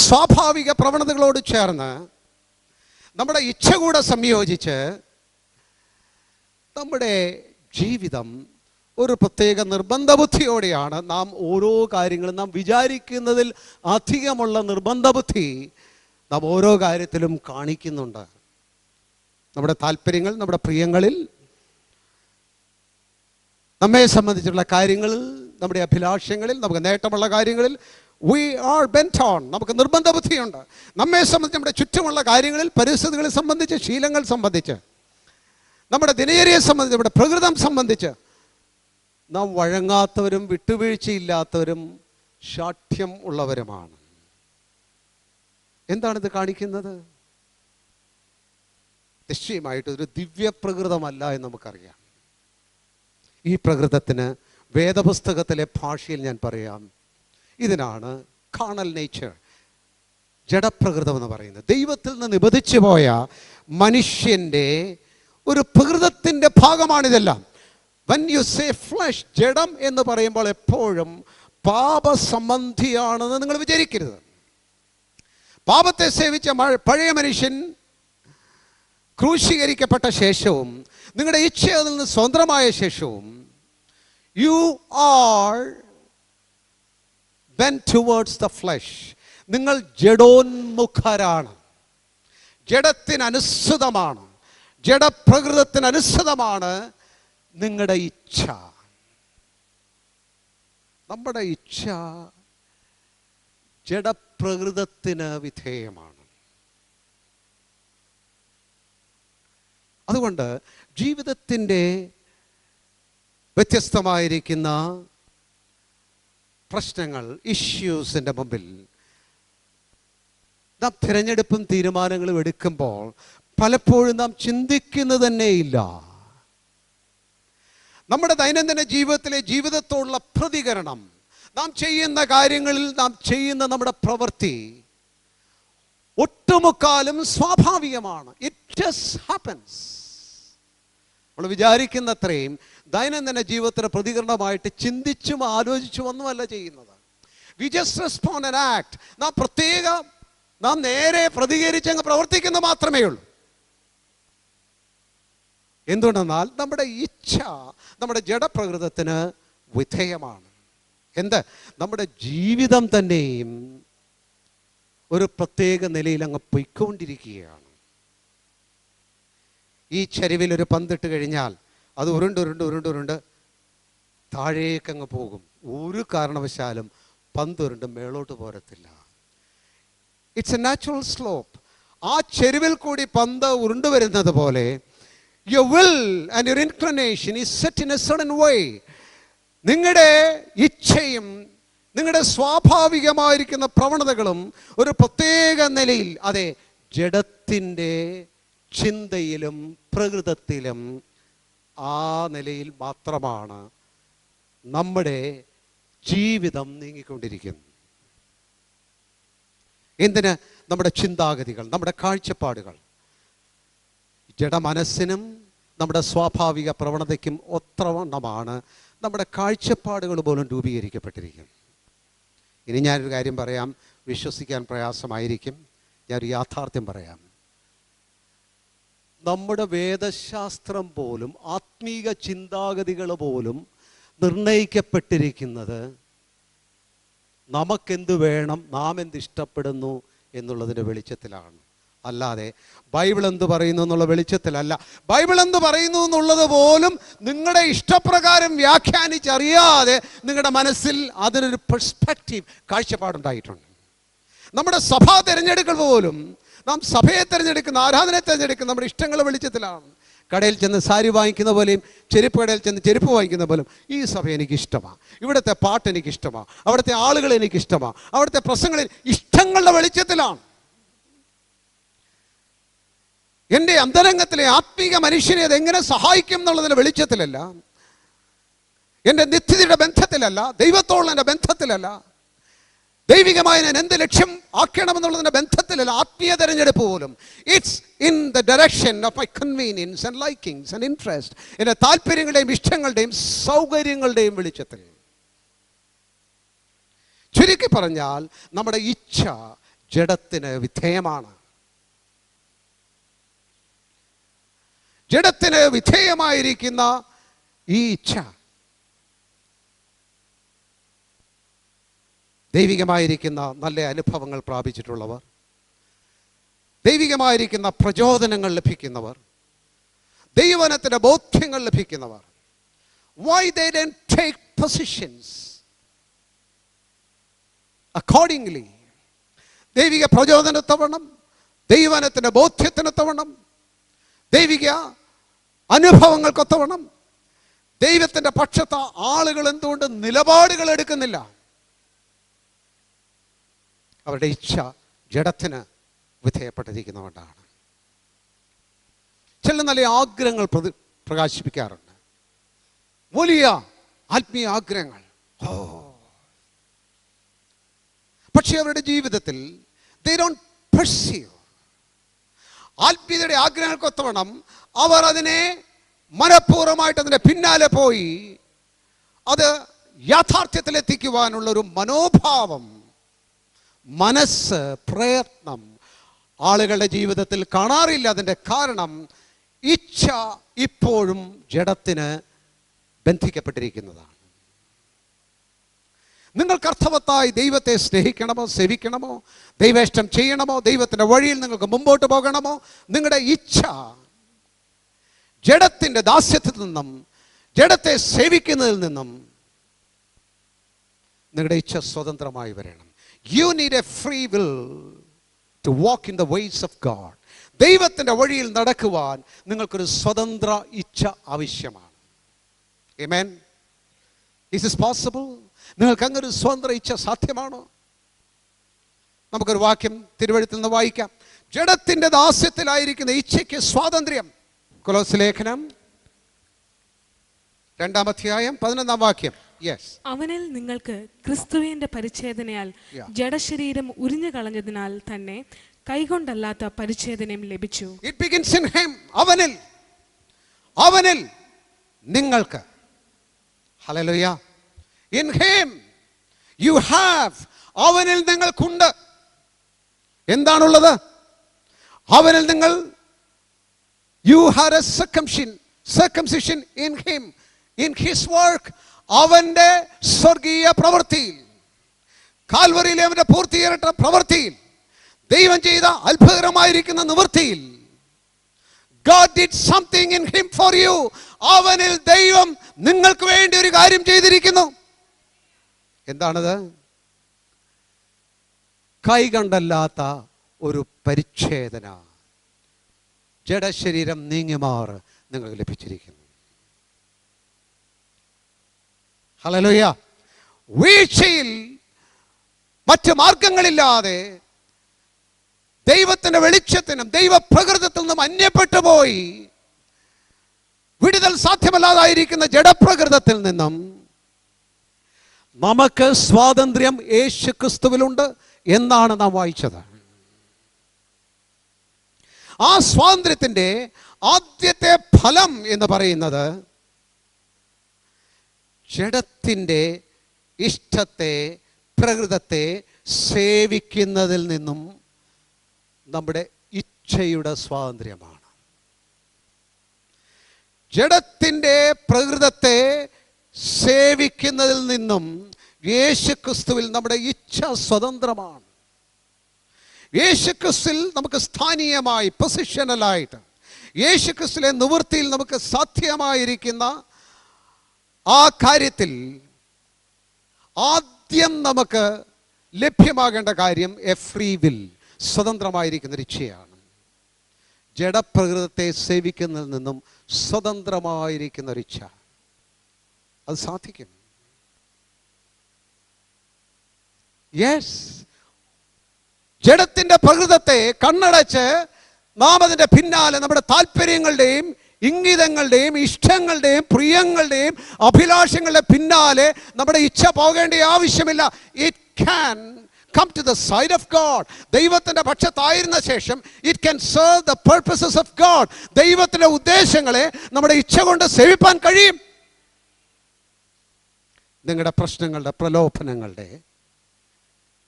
Speaker 1: സ്വാഭാവിക പ്രവണതകളോട് ചേർന്ന് നമ്മുടെ ഇച്ഛ കൂടെ സംയോജിച്ച് നമ്മുടെ ജീവിതം ഒരു പ്രത്യേക നിർബന്ധ ബുദ്ധിയോടെയാണ് നാം ഓരോ കാര്യങ്ങളും നാം വിചാരിക്കുന്നതിൽ അധികമുള്ള നിർബന്ധ ബുദ്ധി നാം ഓരോ കാര്യത്തിലും കാണിക്കുന്നുണ്ട്. നമ്മുടെ താല്പര്യങ്ങൾ, നമ്മുടെ പ്രിയങ്ങളിൽ, നമ്മെ സംബന്ധിച്ചുള്ള കാര്യങ്ങളിൽ, നമ്മുടെ അഭിലാഷങ്ങളിൽ, നമുക്ക് നേട്ടമുള്ള കാര്യങ്ങളിൽ we are bent on. നമുക്ക് നിർബന്ധ ബുദ്ധിയുണ്ട്. നമ്മെ സംബന്ധിച്ച് നമ്മുടെ ചുറ്റുമുള്ള കാര്യങ്ങളിൽ, പരിസ്ഥിതികളെ സംബന്ധിച്ച്, ശീലങ്ങൾ സംബന്ധിച്ച്, നമ്മുടെ ദിനചര്യയെ സംബന്ധിച്ച്, നമ്മുടെ പ്രകൃതം സംബന്ധിച്ച് നാം വഴങ്ങാത്തവരും വിട്ടുവീഴ്ചയില്ലാത്തവരും ശാഠ്യം ഉള്ളവരുമാണ്. എന്താണിത് കാണിക്കുന്നത്? നിശ്ചയമായിട്ട് ഒരു ദിവ്യപ്രകൃതമല്ല എന്ന് നമുക്കറിയാം. ഈ പ്രകൃതത്തിന് വേദപുസ്തകത്തിലെ ഭാഷയിൽ ഞാൻ പറയാം, ഇതിനാണ് കാർണൽ നേച്ചർ, ജഡപ്രകൃതം എന്ന് പറയുന്നത്. ദൈവത്തിൽ നിന്ന് നിബന്ധിച്ചു പോയ മനുഷ്യൻ്റെ ഒരു പ്രകൃതത്തിൻ്റെ ഭാഗമാണിതെല്ലാം. when you say flesh, ജഡം എന്ന് പറയുമ്പോൾ എപ്പോഴും പാപസംബന്ധിയാണെന്ന് നിങ്ങൾ വിചാരിക്കരുത്. പാപത്തെ സേവിച്ച പഴയ മനുഷ്യൻ ക്രൂശീകരിക്കപ്പെട്ട ശേഷവും നിങ്ങളുടെ ഇച്ഛയിൽ നിന്ന് സ്വതന്ത്രമായ ശേഷവും you are bent towards the flesh. നിങ്ങൾ ജഡോന്മുഖരാണ്, ജഡത്തിനനുസൃതമാണ്, ജഡപ്രകൃതത്തിനനുസൃതമാണ് നിങ്ങളുടെ ഇച്ഛ. നമ്മുടെ ഇച്ഛ ജഡപ്രകൃതത്തിന് വിധേയമാണ്. അതുകൊണ്ട് ജീവിതത്തിൻ്റെ വ്യത്യസ്തമായിരിക്കുന്ന പ്രശ്നങ്ങൾ, ഇഷ്യൂസിൻ്റെ മുമ്പിൽ നാം തിരഞ്ഞെടുപ്പും തീരുമാനങ്ങളും എടുക്കുമ്പോൾ പലപ്പോഴും നാം ചിന്തിക്കുന്നത് തന്നെയില്ല. നമ്മുടെ ദൈനംദിന ജീവിതത്തോടുള്ള പ്രതികരണം, നാം ചെയ്യുന്ന കാര്യങ്ങളിൽ നാം ചെയ്യുന്ന നമ്മുടെ പ്രവൃത്തി ഒട്ടുമുക്കാലും സ്വാഭാവികമാണ്. It just happens. നമ്മൾ വിചാരിക്കുന്നത്രയും ദൈനംദിന ജീവിതത്തിന് പ്രതികരണമായിട്ട് ചിന്തിച്ചും ആലോചിച്ചും ഒന്നുമല്ല ചെയ്യുന്നത്. We just respond and act. നാം നേരെ പ്രതികരിച്ചങ്ങ് പ്രവർത്തിക്കുന്നത് മാത്രമേ ഉള്ളൂ. എന്തുകൊണ്ടെന്നാൽ നമ്മുടെ ഇച്ഛ നമ്മുടെ ജഡപ്രകൃതത്തിന് വിധേയമാണ്. നമ്മുടെ ജീവിതം തന്നെയും ഒരു പ്രത്യേക നിലയിൽ അങ്ങ് പൊയ്ക്കൊണ്ടിരിക്കുകയാണ്. ഈ ചരിവിൽ ഒരു പന്തിട്ട് കഴിഞ്ഞാൽ അത് ഉരുണ്ട് താഴേക്കങ്ങ് പോകും. ഒരു കാരണവശാലും പന്തുരുണ്ട് മേളോട്ട് പോരത്തില്ല. It's a natural slope. ആ ചെരുവിൽ കൂടി പന്ത് ഉരുണ്ടു വരുന്നത് പോലെ your will and your inclination is set in a certain way. നിങ്ങളുടെ ഇച്ഛയും നിങ്ങളുടെ സ്വാഭാവികമായിരിക്കുന്ന പ്രവണതകളും ഒരു പ്രത്യേക നിലയിൽ, അതെ, ജഡത്തിൻ്റെ ചിന്തയിലും പ്രകൃതത്തിലും ആ നിലയിൽ മാത്രമാണ് നമ്മുടെ ജീവിതം നീങ്ങിക്കൊണ്ടിരിക്കുന്നത്. എന്തിന്? നമ്മുടെ ചിന്താഗതികൾ, നമ്മുടെ കാഴ്ചപ്പാടുകൾ ജഡമനസ്സിനും നമ്മുടെ സ്വാഭാവിക പ്രവണതയ്ക്കും ഒത്തവണ്ണമാണ് നമ്മുടെ കാഴ്ചപ്പാടുകൾ പോലും രൂപീകരിക്കപ്പെട്ടിരിക്കും. ഇനി ഞാനൊരു കാര്യം പറയാം, വിശ്വസിക്കാൻ പ്രയാസമായിരിക്കും. ഞാനൊരു യാഥാർത്ഥ്യം പറയാം. നമ്മുടെ വേദശാസ്ത്രം പോലും, ആത്മീക ചിന്താഗതികൾ പോലും നിർണയിക്കപ്പെട്ടിരിക്കുന്നത് നമുക്കെന്ത് വേണം, നാം എന്തിഷ്ടപ്പെടുന്നു എന്നുള്ളതിൻ്റെ വെളിച്ചത്തിലാണ്. അല്ലാതെ ബൈബിൾ എന്ത് പറയുന്നു എന്നുള്ള വെളിച്ചത്തിലല്ല. ബൈബിൾ എന്ത് പറയുന്നു എന്നുള്ളത് പോലും നിങ്ങളുടെ ഇഷ്ടപ്രകാരം വ്യാഖ്യാനിച്ചറിയാതെ നിങ്ങളുടെ മനസ്സിൽ അതിനൊരു പെർസ്പെക്റ്റീവ്, കാഴ്ചപ്പാടുണ്ടായിട്ടുണ്ട്. നമ്മുടെ സഭാ തിരഞ്ഞെടുക്കൽ പോലും, നാം സഭയെ തിരഞ്ഞെടുക്കുന്ന, ആരാധനയെ തിരഞ്ഞെടുക്കുന്ന നമ്മുടെ ഇഷ്ടങ്ങളുടെ വെളിച്ചത്തിലാണ്. കടയിൽ ചെന്ന് സാരി വാങ്ങിക്കുന്ന പോലെയും ചെരുപ്പ് കടയിൽ ചെന്ന് ചെരുപ്പ് വാങ്ങിക്കുന്ന പോലും ഈ സഭ എനിക്കിഷ്ടമാണ്, ഇവിടുത്തെ പാട്ട് എനിക്കിഷ്ടമാണ്, അവിടുത്തെ ആളുകൾ എനിക്കിഷ്ടമാണ്, അവിടുത്തെ പ്രസംഗങ്ങളിൽ ഇഷ്ടങ്ങളുടെ വെളിച്ചത്തിലാണ്. എൻ്റെ അന്തരംഗത്തിലെ ആത്മീക മനുഷ്യനെ അതെങ്ങനെ സഹായിക്കും എന്നുള്ളതിൻ്റെ വെളിച്ചത്തിലല്ല, എൻ്റെ നിത്യതയുടെ ബന്ധത്തിലല്ല, ദൈവത്തോടുള്ള എൻ്റെ ബന്ധത്തിലല്ല, ദൈവികമായി ഞാൻ എന്ത് ലക്ഷ്യം ആക്കണമെന്നുള്ളതിൻ്റെ ബന്ധത്തിലല്ല ആത്മീയ തിരഞ്ഞെടുപ്പ് പോലും. It's in the direction of my convenience and likings and interest. എൻ്റെ താല്പര്യങ്ങളുടെയും ഇഷ്ടങ്ങളുടെയും സൗകര്യങ്ങളുടെയും വെളിച്ചത്തിൽ. ചുരുക്കി പറഞ്ഞാൽ നമ്മുടെ ഇച്ഛ ജഡത്തിന് വിധേയമാണ്. ജഡത്തിന് വിധേയമായിരിക്കുന്ന ഈ ഇച്ഛ ദൈവികമായിരിക്കുന്ന നല്ല അനുഭവങ്ങൾ പ്രാപിച്ചിട്ടുള്ളവർ, ദൈവികമായിരിക്കുന്ന പ്രചോദനങ്ങൾ ലഭിക്കുന്നവർ, ദൈവവചനത്തിൻ്റെ ബോധ്യങ്ങൾ ലഭിക്കുന്നവർ, why they didn't take positions accordingly? ദൈവിക പ്രചോദനത്തവണ്ണം, ദൈവവചനത്തിൻ്റെ ബോധ്യത്തിനൊത്തവണ്ണം, ദൈവിക അനുഭവങ്ങൾക്കൊത്തവണ്ണം ദൈവത്തിൻ്റെ പക്ഷത്ത് ആളുകൾ എന്തുകൊണ്ട് നിലപാടുകൾ എടുക്കുന്നില്ല? അവരുടെ ഇച്ഛ ജഡത്തിന് വിധേയപ്പെട്ടിരിക്കുന്നതുകൊണ്ടാണ്. ചില നല്ല ആഗ്രഹങ്ങൾ പ്രകാശിപ്പിക്കാറുണ്ട്, വലിയ ആത്മീയ ആഗ്രഹങ്ങൾ. പക്ഷേ അവരുടെ ജീവിതത്തിൽ they don't pursue ആത്മീയതയുടെ ആഗ്രഹങ്ങൾക്കൊത്തവണ്ണം അവർ അതിനെ മനഃപൂർവ്വമായിട്ട് അതിൻ്റെ പിന്നാലെ പോയി അത് യാഥാർത്ഥ്യത്തിലെത്തിക്കുവാനുള്ള ഒരു മനോഭാവം, മനസ്സ്, പ്രയത്നം ആളുകളുടെ ജീവിതത്തിൽ കാണാറില്ല. അതിൻ്റെ കാരണം ഇച്ഛ ഇപ്പോഴും ജഡത്തിന് ബന്ധിക്കപ്പെട്ടിരിക്കുന്നതാണ്. നിങ്ങൾക്ക് അർത്ഥവത്തായി ദൈവത്തെ സ്നേഹിക്കണമോ, സേവിക്കണമോ, ദൈവേഷ്ടം ചെയ്യണമോ, ദൈവത്തിൻ്റെ വഴിയിൽ നിങ്ങൾക്ക് മുമ്പോട്ട് പോകണമോ, നിങ്ങളുടെ ഇച്ഛ ജഡത്തിൻ്റെ ദാസ്യത്തിൽ നിന്നും, ജഡത്തെ സേവിക്കുന്നതിൽ നിന്നും നിങ്ങളുടെ ഇച്ഛ സ്വതന്ത്രമായി വരണം. You need a free will to walk in the ways of God. ദൈവത്തിൻ്റെ വഴിയിൽ നടക്കുവാൻ നിങ്ങൾക്കൊരു സ്വതന്ത്ര ഇച്ഛ ആവശ്യമാണ്. Amen. Is this possible? നിങ്ങൾക്ക് അങ്ങനെ ഒരു സ്വതന്ത്ര ഇച്ഛ സാധ്യമാണോ? നമുക്കൊരു വാക്യം തിരുവെഴുത്തിൽ നിന്ന് വായിക്കാം. ജഡത്തിൻ്റെ ദാസ്യത്തിലായിരിക്കുന്ന ഇച്ഛയ്ക്ക് സ്വാതന്ത്ര്യം. കൊലോസ്യ ലേഖനം 2-ാം അധ്യായം 11-ാം വാക്യം.
Speaker 2: അവനിൽ നിങ്ങൾക്ക് ക്രിസ്തുവിന്റെ പരിച്ഛേദനയാൽ ജഡശരീരം ഉരിഞ്ഞു കളഞ്ഞതിനാൽ തന്നെ കൈകൊണ്ടല്ലാത്ത പരിച്ഛേദനയും ലഭിച്ചു.
Speaker 1: It begins in him. അവനിൽ നിങ്ങൾക്ക്. Hallelujah. In him you have. അവനിൽ നിങ്ങൾക്കുണ്ട്. എന്താണുള്ളത്? അവനിൽ നിങ്ങൾ you had a circumcision in him, in his work. അവന്റെ സ്വർഗീയ പ്രവൃത്തിയിൽ, കാൽവറിയിലെ അവന്റെ പൂർത്തീകരണ പ്രവൃത്തിയിൽ, ദൈവം ചെയ്ത അത്ഭുതകരമായിരിക്കുന്ന നിവൃത്തിയിൽ, God did something in him for you. അവനിൽ ദൈവം നിങ്ങൾക്ക് വേണ്ടി ഒരു കാര്യം ചെയ്തിരിക്കുന്നു. എന്താണത്? കൈകണ്ടല്ലാത്ത ഒരു പരിച്ഛേദന, ജഡശരീരം നീങ്ങിമാർ നിങ്ങൾക്ക് ലഭിച്ചിരിക്കുന്നു. ഹല്ലേലൂയ. വീഴ്ചയിൽ മറ്റു മാർഗങ്ങളില്ലാതെ ദൈവത്തിൻ്റെ വെളിച്ചത്തിനും ദൈവപ്രകൃതത്തിൽ നിന്നും അന്യപ്പെട്ടു പോയി വിടുതൽ സാധ്യമല്ലാതായിരിക്കുന്ന ജഡപ്രകൃതത്തിൽ നിന്നും നമുക്ക് സ്വാതന്ത്ര്യം യേശു ക്രിസ്തുവിലുണ്ട് എന്നാണ് നാം വായിച്ചത്. ആ സ്വാതന്ത്ര്യത്തിൻ്റെ ആദ്യത്തെ ഫലം എന്ന് പറയുന്നത് ജഡത്തിൻ്റെ ഇഷ്ടത്തെ, പ്രകൃതത്തെ സേവിക്കുന്നതിൽ നിന്നും നമ്മുടെ ഇച്ഛയുടെ സ്വാതന്ത്ര്യമാണ്. ജഡത്തിൻ്റെ പ്രകൃതത്തെ സേവിക്കുന്നതിൽ നിന്നും യേശുക്രിസ്തുവിൽ നമ്മുടെ ഇച്ഛ സ്വതന്ത്രമാണ്. യേശുക്രിസ്തുവിൽ നമുക്ക് സ്ഥാനീയമായി, പൊസിഷണലായിട്ട് യേശുക്രിസ്തുവിലെ നിവൃത്തിയിൽ നമുക്ക് സാധ്യമായിരിക്കുന്ന ആ കാര്യത്തിൽ ആദ്യം നമുക്ക് ലഭ്യമാകേണ്ട കാര്യം എ ഫ്രീ വിൽ, സ്വതന്ത്രമായിരിക്കുന്ന ഇച്ഛയാണ്. ജഡപ്രകൃതത്തെ സേവിക്കുന്നതിൽ നിന്നും സ്വതന്ത്രമായിരിക്കുന്ന ഒരു ഇച്ഛ, അത് സാധിക്കും. യെസ്, ജഡത്തിന്റെ പ്രകൃതത്തെ കണ്ണടച്ച് നാം അതിൻ്റെ പിന്നാലെ നമ്മുടെ താല്പര്യങ്ങളുടെയും ഇംഗിതങ്ങളുടെയും ഇഷ്ടങ്ങളുടെയും പ്രിയങ്ങളുടെയും അഭിലാഷങ്ങളുടെ പിന്നാലെ നമ്മുടെ ഇച്ഛ പോകേണ്ട ആവശ്യമില്ല. It can come to the side of God. ദൈവത്തിൻ്റെ പക്ഷത്തായിരുന്ന ശേഷം it can serve the purposes of God. ദൈവത്തിൻ്റെ ഉദ്ദേശങ്ങളെ നമ്മുടെ ഇച്ഛ കൊണ്ട് സേവിപ്പാൻ കഴിയും. നിങ്ങളുടെ പ്രശ്നങ്ങളുടെ, പ്രലോഭനങ്ങളുടെ,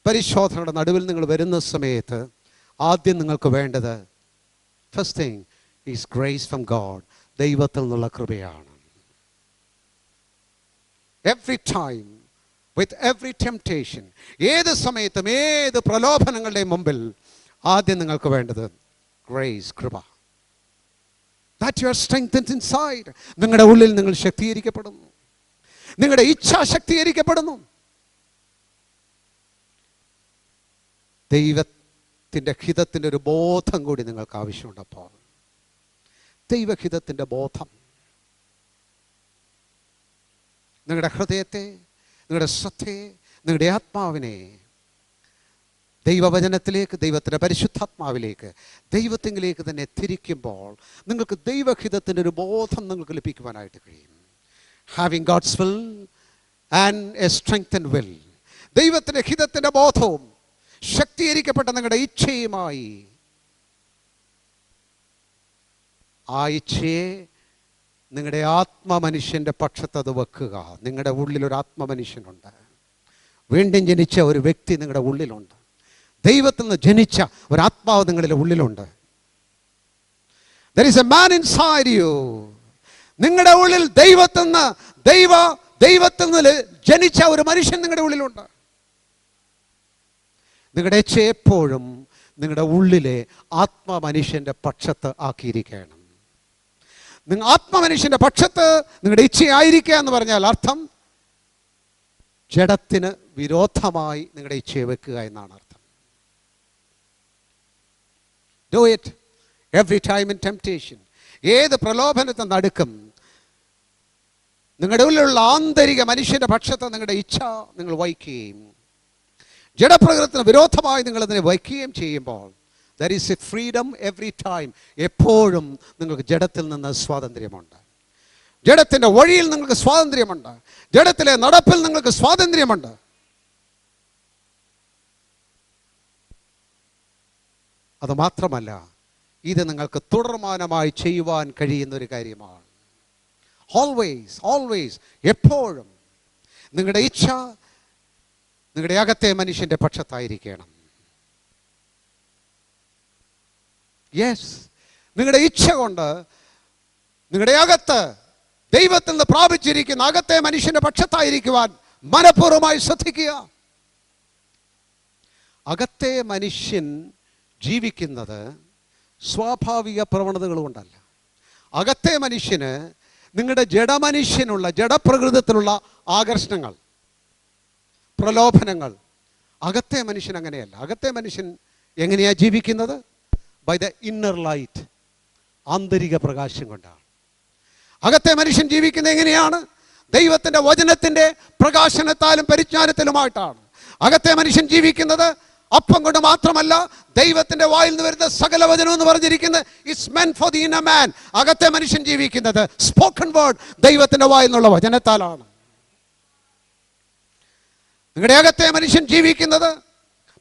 Speaker 1: പരിശോധനയുടെ നടുവിൽ നിങ്ങൾ വരുന്ന സമയത്ത് ആദ്യം നിങ്ങൾക്ക് വേണ്ടത്, first thing is grace from God. ദൈവത്തിൽ നിന്നുള്ള കൃപയാണ്. Every time with every temptation. ഏത് സമയത്തും ഏത് പ്രലോഭനങ്ങളുടെയും മുമ്പിൽ ആദ്യം നിങ്ങൾക്ക് വേണ്ടത് ഗ്രേസ്, കൃപ. That you are strengthened inside. നിങ്ങളുടെ ഉള്ളിൽ നിങ്ങൾ ശക്തീകരിക്കപ്പെടുന്നു, നിങ്ങളുടെ ഇച്ഛ ശക്തീകരിക്കപ്പെടുന്നു. ദൈവത്തിൻ്റെ ഹിതത്തിൻ്റെ ഒരു ബോധം കൂടി നിങ്ങൾക്ക് ആവശ്യമുണ്ട്. അപ്പോൾ ദൈവഹിതത്തിൻ്റെ ബോധം നിങ്ങളുടെ ഹൃദയത്തെ, നിങ്ങളുടെ ശ്രദ്ധയെ, നിങ്ങളുടെ ആത്മാവിനെ ദൈവവചനത്തിലേക്ക്, ദൈവത്തിൻ്റെ പരിശുദ്ധാത്മാവിലേക്ക്, ദൈവത്തിങ്കിലേക്ക് തന്നെ തിരിക്കുമ്പോൾ നിങ്ങൾക്ക് ദൈവഹിതത്തിൻ്റെ ഒരു ബോധം നിങ്ങൾക്ക് ലഭിക്കുവാനായിട്ട് കഴിയും. Having God's will and a strengthened will. ദൈവത്തിൻ്റെ ഹിതത്തിൻ്റെ ബോധവും ശക്തീകരിക്കപ്പെട്ട നിങ്ങളുടെ ഇച്ഛയുമായി ആ ഇച്ഛയെ നിങ്ങളുടെ ആത്മമനുഷ്യൻ്റെ പക്ഷത്ത് അത് വെക്കുക. നിങ്ങളുടെ ഉള്ളിലൊരു ആത്മമനുഷ്യനുണ്ട്. വീണ്ടും ജനിച്ച ഒരു വ്യക്തി നിങ്ങളുടെ ഉള്ളിലുണ്ട്. ദൈവത്തിൽ നിന്ന് ജനിച്ച ഒരാത്മാവ് നിങ്ങളുടെ ഉള്ളിലുണ്ട്. There is a man inside you. നിങ്ങളുടെ ഉള്ളിൽ ദൈവത്തിൽ നിന്ന് ജനിച്ച ഒരു മനുഷ്യൻ നിങ്ങളുടെ ഉള്ളിലുണ്ട്. നിങ്ങളുടെ ഇച്ഛ എപ്പോഴും നിങ്ങളുടെ ഉള്ളിലെ ആത്മമനുഷ്യൻ്റെ പക്ഷത്ത് ആക്കിയിരിക്കണം. നിങ്ങൾ ആത്മമനുഷ്യൻ്റെ പക്ഷത്ത് നിങ്ങളുടെ ഇച്ഛയായിരിക്കുക എന്ന് പറഞ്ഞാൽ അർത്ഥം ജഡത്തിന് വിരോധമായി നിങ്ങളുടെ ഇച്ഛയെ വെക്കുക എന്നാണ് അർത്ഥം. Do it every time in temptation. ഏത് പ്രലോഭനത്തെ നടുക്കും നിങ്ങളുടെ ഉള്ളിലുള്ള ആന്തരിക മനുഷ്യൻ്റെ പക്ഷത്ത് നിങ്ങളുടെ ഇച്ഛ നിങ്ങൾ വയ്ക്കുകയും ജഡപ്രകൃതത്തിന് വിരോധമായി നിങ്ങളതിനെ വയ്ക്കുകയും ചെയ്യുമ്പോൾ there is a freedom every time. എപ്പോഴും നിങ്ങൾക്ക് ജഡത്തിൽ നിന്ന് സ്വാതന്ത്ര്യമുണ്ട്. ജഡത്തിൻ്റെ വഴിയിൽ നിങ്ങൾക്ക് സ്വാതന്ത്ര്യമുണ്ട്. ജഡത്തിലെ നടപ്പിൽ നിങ്ങൾക്ക് സ്വാതന്ത്ര്യമുണ്ട്. അത് മാത്രമല്ല, ഇത് നിങ്ങൾക്ക് തുടർമാനമായി ചെയ്യുവാൻ കഴിയുന്ന ഒരു കാര്യമാണ്. ഓൾവേസ് എപ്പോഴും നിങ്ങളുടെ ഇച്ഛ നിങ്ങളുടെ അകത്തെ മനുഷ്യൻ്റെ പക്ഷത്തായിരിക്കണം. യെസ്, നിങ്ങളുടെ ഇച്ഛ കൊണ്ട് നിങ്ങളുടെ അകത്ത് ദൈവത്തിൽ നിന്ന് പ്രാപിച്ചിരിക്കുന്ന അകത്തെ മനുഷ്യൻ്റെ പക്ഷത്തായിരിക്കുവാൻ മനഃപൂർവ്വമായി ശ്രദ്ധിക്കുക. അകത്തെ മനുഷ്യൻ ജീവിക്കുന്നത് സ്വാഭാവിക പ്രവണതകൾ കൊണ്ടല്ല. അകത്തെ മനുഷ്യന് നിങ്ങളുടെ ജഡമനുഷ്യനുള്ള ജഡപ്രകൃതത്തിലുള്ള ആകർഷണങ്ങൾ, പ്രലോഭനങ്ങൾ. അകത്തെ മനുഷ്യൻ അങ്ങനെയല്ല. അകത്തെ മനുഷ്യൻ എങ്ങനെയാണ് ജീവിക്കുന്നത്? ബൈ ദ ഇന്നർ ലൈറ്റ്, ആന്തരിക പ്രകാശം കൊണ്ടാണ്. അകത്തെ മനുഷ്യൻ ജീവിക്കുന്നത് എങ്ങനെയാണ്? ദൈവത്തിൻ്റെ വചനത്തിൻ്റെ പ്രകാശനത്താലും പരിജ്ഞാനത്തിലുമായിട്ടാണ്. അകത്തെ മനുഷ്യൻ ജീവിക്കുന്നത് അപ്പം കൊണ്ട് മാത്രമല്ല, ദൈവത്തിൻ്റെ വായിൽ നിന്ന് വരുന്ന സകല വചനം എന്ന് പറഞ്ഞിരിക്കുന്നത് it's മെന്റ് for the inner man. അകത്തെ മനുഷ്യൻ ജീവിക്കുന്നത് സ്പോക്കൺ വേർഡ്, ദൈവത്തിൻ്റെ വായിൽ നിന്നുള്ള വചനത്താലാണ്. നിങ്ങളുടെ അകത്തെ മനുഷ്യൻ ജീവിക്കുന്നത്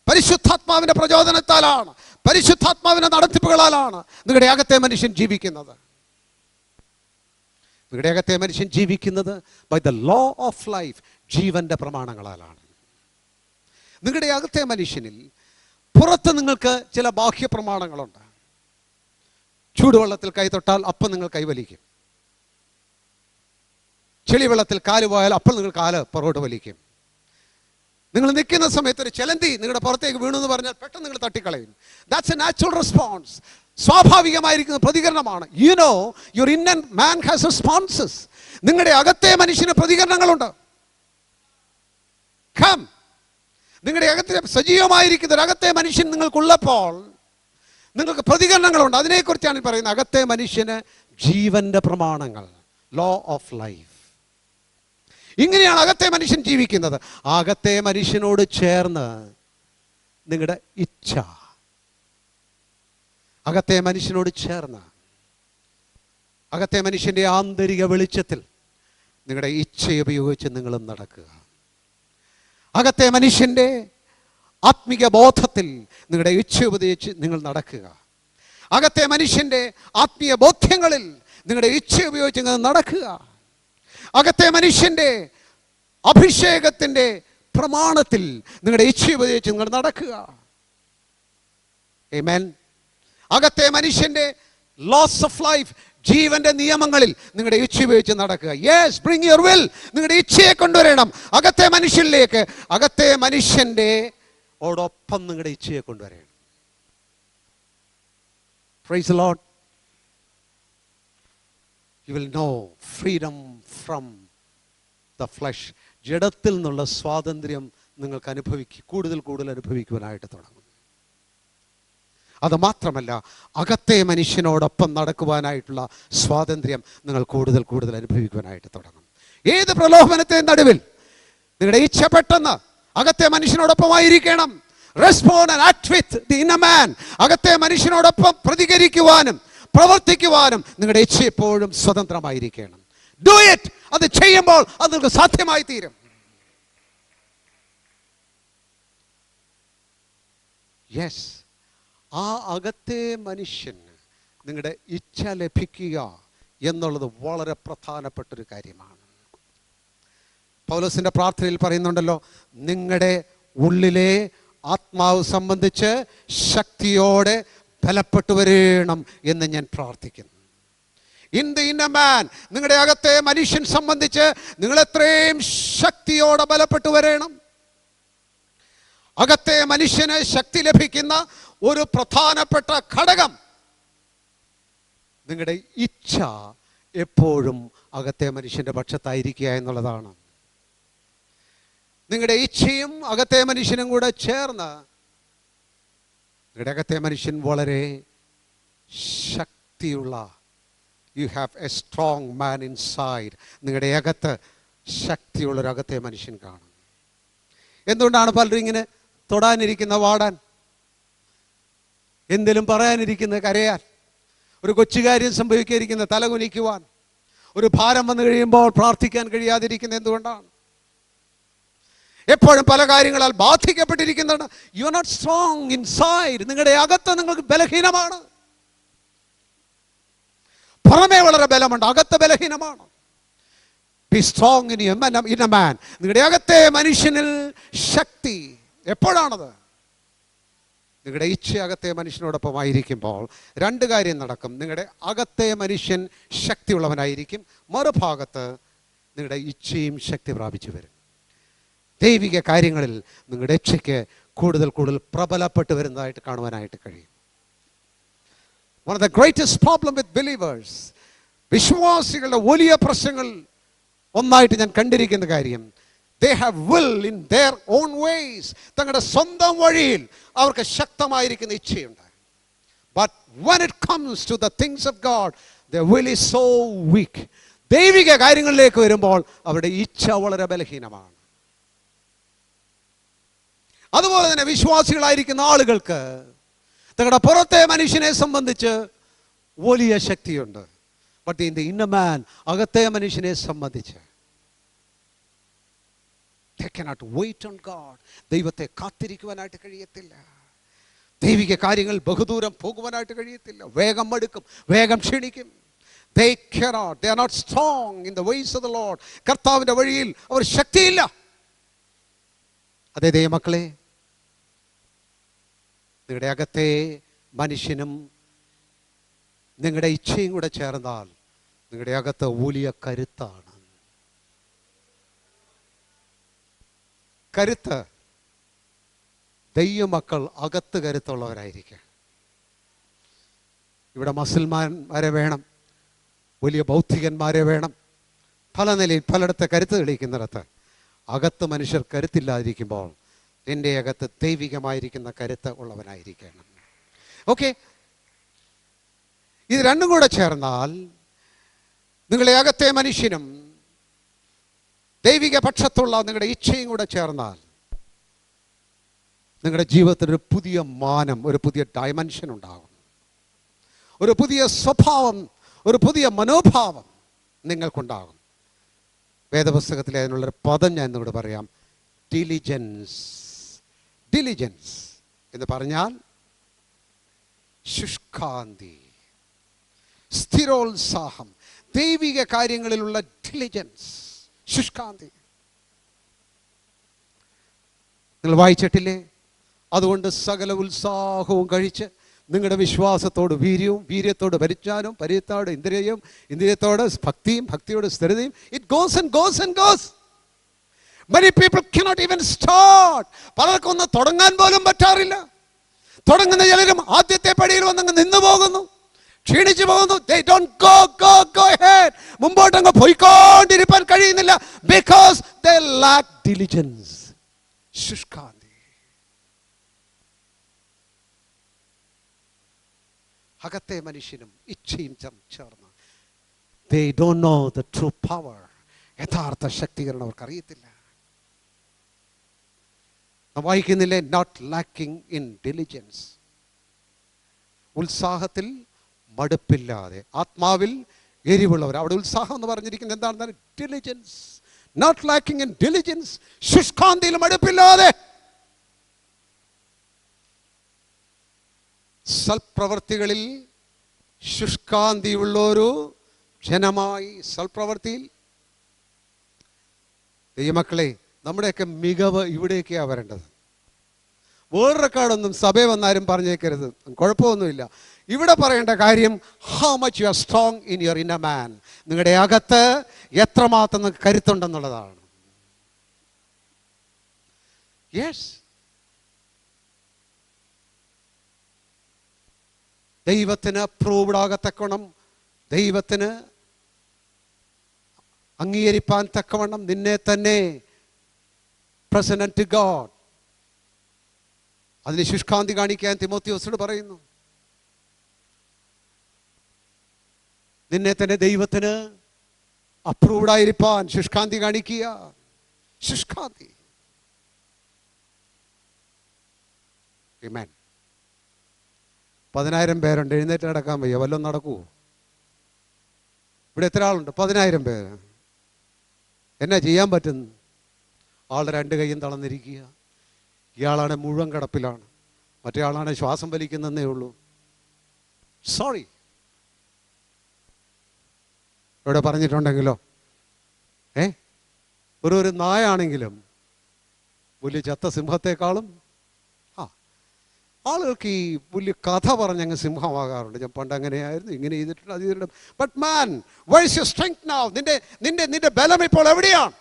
Speaker 1: പരിശുദ്ധാത്മാവിൻ്റെ പ്രചോദനത്താലാണ്, പരിശുദ്ധാത്മാവിൻ്റെ നടത്തിപ്പുകളാലാണ് നിങ്ങളുടെ അകത്തെ മനുഷ്യൻ ജീവിക്കുന്നത്. നിങ്ങളുടെ അകത്തെ മനുഷ്യൻ ജീവിക്കുന്നത് by the law of life, ജീവന്റെ പ്രമാണങ്ങളാലാണ്. നിങ്ങളുടെ അകത്തെ മനുഷ്യനിൽ പുറത്ത് നിങ്ങൾക്ക് ചില ബാഹ്യ പ്രമാണങ്ങളുണ്ട്. ചൂടുവെള്ളത്തിൽ കൈ തൊട്ടാൽ അപ്പം നിങ്ങൾ കൈവലിക്കും. ചെളിവെള്ളത്തിൽ കാല് പോയാൽ അപ്പോൾ നിങ്ങൾ കാല് പുറകോട്ട് വലിക്കും. നിങ്ങൾ നിൽക്കുന്ന സമയത്ത് ഒരു ചെലന്തി നിങ്ങളുടെ പുറത്തേക്ക് വീണു എന്ന് പറഞ്ഞാൽ പെട്ടെന്ന് നിങ്ങൾ തട്ടിക്കളയും. That's a natural response. സ്വാഭാവികമായിരിക്കുന്ന പ്രതികരണമാണ്. You know your inner man has responses. നിങ്ങളുടെ അകത്തെ മനുഷ്യന് പ്രതികരണങ്ങളുണ്ട്. കം, നിങ്ങളുടെ അകത്തെ സജീവമായിരിക്കുന്ന ഒരു അകത്തെ മനുഷ്യൻ നിങ്ങൾക്കുള്ളപ്പോൾ നിങ്ങൾക്ക് പ്രതികരണങ്ങളുണ്ട്. അതിനെക്കുറിച്ചാണ് പറയുന്നത്. അകത്തെ മനുഷ്യന് ജീവന്റെ പ്രമാണങ്ങൾ, ലോ ഓഫ് ലൈഫ്. ഇങ്ങനെയാണ് അകത്തെ മനുഷ്യൻ ജീവിക്കുന്നത്. അകത്തെ മനുഷ്യനോട് ചേർന്ന് നിങ്ങളുടെ ഇച്ഛ, അകത്തെ മനുഷ്യനോട് ചേർന്ന് അകത്തെ മനുഷ്യൻ്റെ ആന്തരിക വെളിച്ചത്തിൽ നിങ്ങളുടെ ഇച്ഛ ഉപയോഗിച്ച് നിങ്ങളും നടക്കുക. അകത്തെ മനുഷ്യൻ്റെ ആത്മിക ബോധത്തിൽ നിങ്ങളുടെ ഇച്ഛ ഉപയോഗിച്ച് നിങ്ങൾ നടക്കുക. അകത്തെ മനുഷ്യൻ്റെ ആത്മീയ ബോധ്യങ്ങളിൽ നിങ്ങളുടെ ഇച്ഛ ഉപയോഗിച്ച് നിങ്ങൾ നടക്കുക. അകത്തെ മനുഷ്യൻ്റെ അഭിഷേകത്തിൻ്റെ പ്രമാണത്തിൽ നിങ്ങളുടെ ഇച്ഛ ഉപയോഗിച്ച് നിങ്ങൾ നടക്കുക. ആമേൻ. അകത്തെ മനുഷ്യൻ്റെ ലോസ് ഓഫ് ലൈഫ്, ജീവന്റെ നിയമങ്ങളിൽ നിങ്ങളുടെ ഇച്ഛ ഉപയോഗിച്ച് നടക്കുക. Yes, bring your will. നിങ്ങളുടെ ഇച്ഛയെ കൊണ്ടുവരണം അകത്തെ മനുഷ്യനിലേക്ക്. അകത്തെ മനുഷ്യന്റെ ഓടൊപ്പം നിങ്ങളുടെ ഇച്ഛയെ കൊണ്ടുവരണം. Praise the Lord. You will know freedom from the flesh. ജഡത്തിൽ നിന്നുള്ള സ്വാതന്ത്ര്യം നിങ്ങൾക്ക് കൂടുതൽ അനുഭവിക്കുവാനായിട്ട് തുടങ്ങും. അത് മാത്രമല്ല, അകത്തെ മനുഷ്യനോടൊപ്പം നടക്കുവാനായിട്ടുള്ള സ്വാതന്ത്ര്യം നിങ്ങൾ കൂടുതൽ അനുഭവിക്കുവാനായിട്ട് തുടങ്ങും. ഏത് പ്രലോഭനത്തെ നടുവിൽ നിങ്ങളുടെ ഇച്ഛ പെട്ടെന്ന് അകത്തെ മനുഷ്യനോടൊപ്പമായിരിക്കണം. Respond and act with the inner man. അകത്തെ മനുഷ്യനോടൊപ്പം പ്രതികരിക്കുവാനും പ്രവർത്തിക്കുവാനും നിങ്ങളുടെ ഇച്ഛ എപ്പോഴും സ്വതന്ത്രമായിരിക്കണം. Do it. അത് ചെയ്യുമ്പോൾ അത് നിങ്ങൾക്ക് സാധ്യമായി തീരും. യെസ്, ആ അകത്തെ മനുഷ്യന് നിങ്ങളുടെ ഇച്ഛ ലഭിക്കുക എന്നുള്ളത് വളരെ പ്രധാനപ്പെട്ടൊരു കാര്യമാണ്. പൗലോസിന്റെ പ്രാർത്ഥനയിൽ പറയുന്നുണ്ടല്ലോ, നിങ്ങളുടെ ഉള്ളിലെ ആത്മാവ് സംബന്ധിച്ച് ശക്തിയോടെ ബലപ്പെട്ടു വരണം എന്ന് ഞാൻ പ്രാർത്ഥിക്കുന്നു. ഇൻ ദി ഇന്നർ മാൻ, നിങ്ങളുടെ അകത്തെ മനുഷ്യൻ സംബന്ധിച്ച് നിങ്ങൾ എത്രയും ശക്തിയോടെ ബലപ്പെട്ടു വരണം. അകത്തെ മനുഷ്യന് ശക്തി ലഭിക്കുന്ന ഒരു പ്രധാനപ്പെട്ട ഘടകം നിങ്ങളുടെ ഇച്ഛ എപ്പോഴും അകത്തെ മനുഷ്യന്റെ പക്ഷത്തായിരിക്കുക എന്നുള്ളതാണ്. നിങ്ങളുടെ ഇച്ഛയും അകത്തെ മനുഷ്യനും കൂടെ ചേർന്ന് നിങ്ങളുടെ അകത്തെ മനുഷ്യൻ വളരെ ശക്തിയുള്ള, you have A strong man inside. നിങ്ങളുടെ അകത്ത് ശക്തിയുള്ളൊരു അകത്തെ മനുഷ്യൻ കാണും. എന്തുകൊണ്ടാണ് പലരും ഇങ്ങനെ തൊടാനിരിക്കുന്ന വാടാൻ, എന്തെങ്കിലും പറയാനിരിക്കുന്ന കരയാൻ, ഒരു കൊച്ചുകാര്യം സംഭവിക്കാതിരിക്കുന്ന തലകുനിക്കുവാൻ, ഒരു ഭാരം വന്നു കഴിയുമ്പോൾ പ്രാർത്ഥിക്കാൻ കഴിയാതിരിക്കുന്നത് എന്തുകൊണ്ടാണ്? എപ്പോഴും പല കാര്യങ്ങളാൽ ബാധിക്കപ്പെട്ടിരിക്കുന്നതാണ്. You are not strong inside. നിങ്ങളുടെ അകത്ത് നിങ്ങൾക്ക് ബലഹീനമാണ്. പുറമേ വളരെ ബലമുണ്ട്, അകത്ത് ബലഹീനമാണ്. Be strong in a man. നിങ്ങളുടെ അകത്തെ മനുഷ്യനിൽ ശക്തി എപ്പോഴാണത്? നിങ്ങളുടെ ഇച്ഛ അകത്തെ മനുഷ്യനോടൊപ്പമായിരിക്കുമ്പോൾ രണ്ട് കാര്യം നടക്കും. നിങ്ങളുടെ അകത്തെ മനുഷ്യൻ ശക്തിയുള്ളവനായിരിക്കും, മറുഭാഗത്ത് നിങ്ങളുടെ ഇച്ഛയും ശക്തി പ്രാപിച്ചു വരും. ദൈവിക കാര്യങ്ങളിൽ നിങ്ങളുടെ ഇച്ഛയ്ക്ക് കൂടുതൽ പ്രബലപ്പെട്ട് വരുന്നതായിട്ട് കാണുവാനായിട്ട് കഴിയും. One of the greatest problem with believers, വിശ്വാസികളുടെ വലിയ പ്രശ്നങ്ങൾ ഒന്നായിട്ട് ഞാൻ കണ്ടിരിക്കുന്ന കാര്യം, they have will in their own ways. തങ്ങളുടെ സ്വന്തം വഴിയിൽ അവർക്ക് ശക്തമായിരിക്കുന്ന ഇച്ഛയുണ്ട്. But when it comes to the things of God, their will is so weak. ദൈവിക കാര്യങ്ങളിലേക്ക് വരുമ്പോൾ അവരുടെ ഇച്ഛ വളരെ ബലഹീനമാണ്. അതുപോലെ തന്നെ വിശ്വാസികളായിരിക്കുന്ന ആളുകൾക്ക് തങ്ങളുടെ പുറത്തെ മനുഷ്യനെ സംബന്ധിച്ച് വലിയ ശക്തിയുണ്ട്. But in the inner man, അകത്തെ മനുഷ്യനെ സംബന്ധിച്ച് they cannot wait on God. ദൈവത്തെ കാത്തിരിക്കുവാനായിട്ട് കഴിയത്തില്ല. ദൈവിക കാര്യങ്ങൾ ബഹുദൂരം പോകുവാനായിട്ട് കഴിയത്തില്ല. വേഗം മടുക്കും, വേഗം ക്ഷീണിക്കും. They cannot, they are not strong in the ways of the Lord. കർത്താവിന്റെ വഴിയിൽ അവർ ശക്തിയില്ല. അതേ ദൈവമക്കളെ, നിങ്ങളുടെ അകത്തെ മനുഷ്യനും നിങ്ങളുടെ ഇച്ഛയും കൂടെ ചേർന്നാൽ നിങ്ങളുടെ അകത്ത് വലിയ കരുത്താണ്. കരുത്ത്, ദൈവമക്കൾ അകത്ത് കരുത്തുള്ളവരായിരിക്കും. ഇവിടെ മുസൽമാന്മാരെ വേണം, വലിയ ബൗദ്ധികന്മാരെ വേണം, പല നിലയിൽ പലയിടത്ത് കരുത്ത് തെളിയിക്കുന്നിടത്ത് അകത്ത് മനുഷ്യർ കരുത്തില്ലാതിരിക്കുമ്പോൾ എൻ്റെ അകത്ത് ദൈവികമായിരിക്കുന്ന കരുത്ത് ഉള്ളവനായിരിക്കണം. ഓക്കെ, ഇത് രണ്ടും കൂടെ ചേർന്നാൽ നിങ്ങളുടെ അകത്തെ മനുഷ്യനും ദൈവിക പക്ഷത്തുള്ള നിങ്ങളുടെ ഇച്ഛയും കൂടെ ചേർന്നാൽ നിങ്ങളുടെ ജീവിതത്തിൽ ഒരു പുതിയ മാനം, ഒരു പുതിയ ഡയമെൻഷൻ ഉണ്ടാകും. ഒരു പുതിയ സ്വഭാവം, ഒരു പുതിയ മനോഭാവം നിങ്ങൾക്കുണ്ടാകും. വേദപുസ്തകത്തിലെ അതിനുള്ളൊരു പദം ഞാൻ എന്നോട് പറയാം, ഡിലിജൻസ്. ഡിലിജൻസ് എന്ന് പറഞ്ഞാൽ ശുഷ്കാന്തി, സ്ഥിരോത്സാഹം, ദൈവിക കാര്യങ്ങളിലുള്ള ഡിലിജൻസ്, ശുഷ്കാന്തി. നിങ്ങൾ വായിച്ചിട്ടില്ലേ? അതുകൊണ്ട് സകല ഉത്സാഹവും കഴിച്ച് നിങ്ങളുടെ വിശ്വാസത്തോട് വീര്യവും, വീര്യത്തോട് പരിജ്ഞാനവും, പരിചയത്തോട് ഇന്ദ്രിയവും, ഇന്ദ്രിയത്തോട് ഭക്തിയും, ഭക്തിയോട് സ്ഥിരതയും. It goes and goes and goes. Many people cannot even start. പലർക്കും ഒന്ന് തുടങ്ങാൻ പോലും പറ്റാറില്ല. തുടങ്ങുന്ന ചിലരും ആദ്യത്തെ പടിയിൽ വന്നങ്ങ് നിന്നു പോകുന്നു, ക്ഷീണിച്ചു പോകുന്നു. They don't go ahead. മുമ്പോട്ടങ്ങ് പോയിക്കൊണ്ടിരിക്കാൻ കഴിയുന്നില്ല. Because they lack diligence. ശുഷ്കാന്തി. അകത്തെ മനുഷ്യനും ഇച്ഛയും ചേർന്ന് they don't know the true power. യഥാർത്ഥ ശക്തീകരണം അവർക്ക് അറിയത്തില്ല. വായിക്കുന്നില്ലേ, not lacking in diligence. ഉത്സാഹത്തിൽ മടുപ്പില്ലാതെ, ആത്മാവിൽ എരിവുള്ളവർ. അവിടെ ഉത്സാഹം എന്ന് പറഞ്ഞിരിക്കുന്നത് എന്താണെന്ന്, diligence. not lacking in diligence. ശുഷ്കാന്തിയിൽ മടുപ്പില്ലാതെ, സൽപ്രവർത്തികളിൽ ശുഷ്കാന്തിയുള്ളൊരു ജനമായി. സൽപ്രവർത്തിയിൽ ദൈവമക്കളെ, നമ്മുടെയൊക്കെ മികവ് ഇവിടേക്കാണ് വരേണ്ടത്. വേറൊരുക്കാടൊന്നും സഭയെ വന്നാലും പറഞ്ഞേക്കരുത്, കുഴപ്പമൊന്നുമില്ല. ഇവിടെ പറയേണ്ട കാര്യം, how much you are strong in your inner മാൻ. നിങ്ങളുടെ അകത്ത് എത്രമാത്രം നിങ്ങൾക്ക് കരുത്തുണ്ടെന്നുള്ളതാണ്. യെസ്, ദൈവത്തിന് അപ്രൂവ്ഡ് ആകത്തക്കവണ്ണം, ദൈവത്തിന് അംഗീകരിപ്പാൻ തക്കവണ്ണം നിന്നെ തന്നെ പ്രസന്റ് ടു ഗോഡ്. അതിന് ശുഷ്കാന്തി കാണിക്കാൻ തിമോത്തിയോസിനോട് പറയുന്നു. നിന്നെ തന്നെ ദൈവത്തിന് അപ്രൂവ്ഡ് ആയിരിക്കാൻ ശുഷ്കാന്തി കാണിക്കുക. ശുഷ്കാന്തി. ആമേൻ. 10,000 പേരുണ്ട്, എഴുന്നേറ്റ് നടക്കാൻ വയ്യ, വല്ലതും നടക്കുമോ? ഇവിടെ എത്ര ആളുണ്ട്? 10,000 പേര്. എന്നാ ചെയ്യാൻ പറ്റുന്നു? ആളുടെ 2 കൈയും തളർന്നിരിക്കുക. ഇയാളാണ് മുഴുവൻ കിടപ്പിലാണ്, മറ്റേ ആളാണ് ശ്വാസം വലിക്കുന്നതേ ഉള്ളൂ. സോറി, ഇവിടെ പറഞ്ഞിട്ടുണ്ടെങ്കിലോ, ഒരു നായാണെങ്കിലും വലിയ ചത്ത സിംഹത്തെക്കാളും ആളുകൾക്ക് ഈ വലിയ കഥ പറഞ്ഞങ്ങ് സിംഹമാകാറുണ്ട്. ഞാൻ പണ്ട് അങ്ങനെയായിരുന്നു, ഇങ്ങനെ ചെയ്തിട്ടുണ്ട്, അത് ചെയ്തിട്ടുണ്ട്. But man, where is your strength now? നിന്റെ ബലം ഇപ്പോൾ എവിടെയാണ്?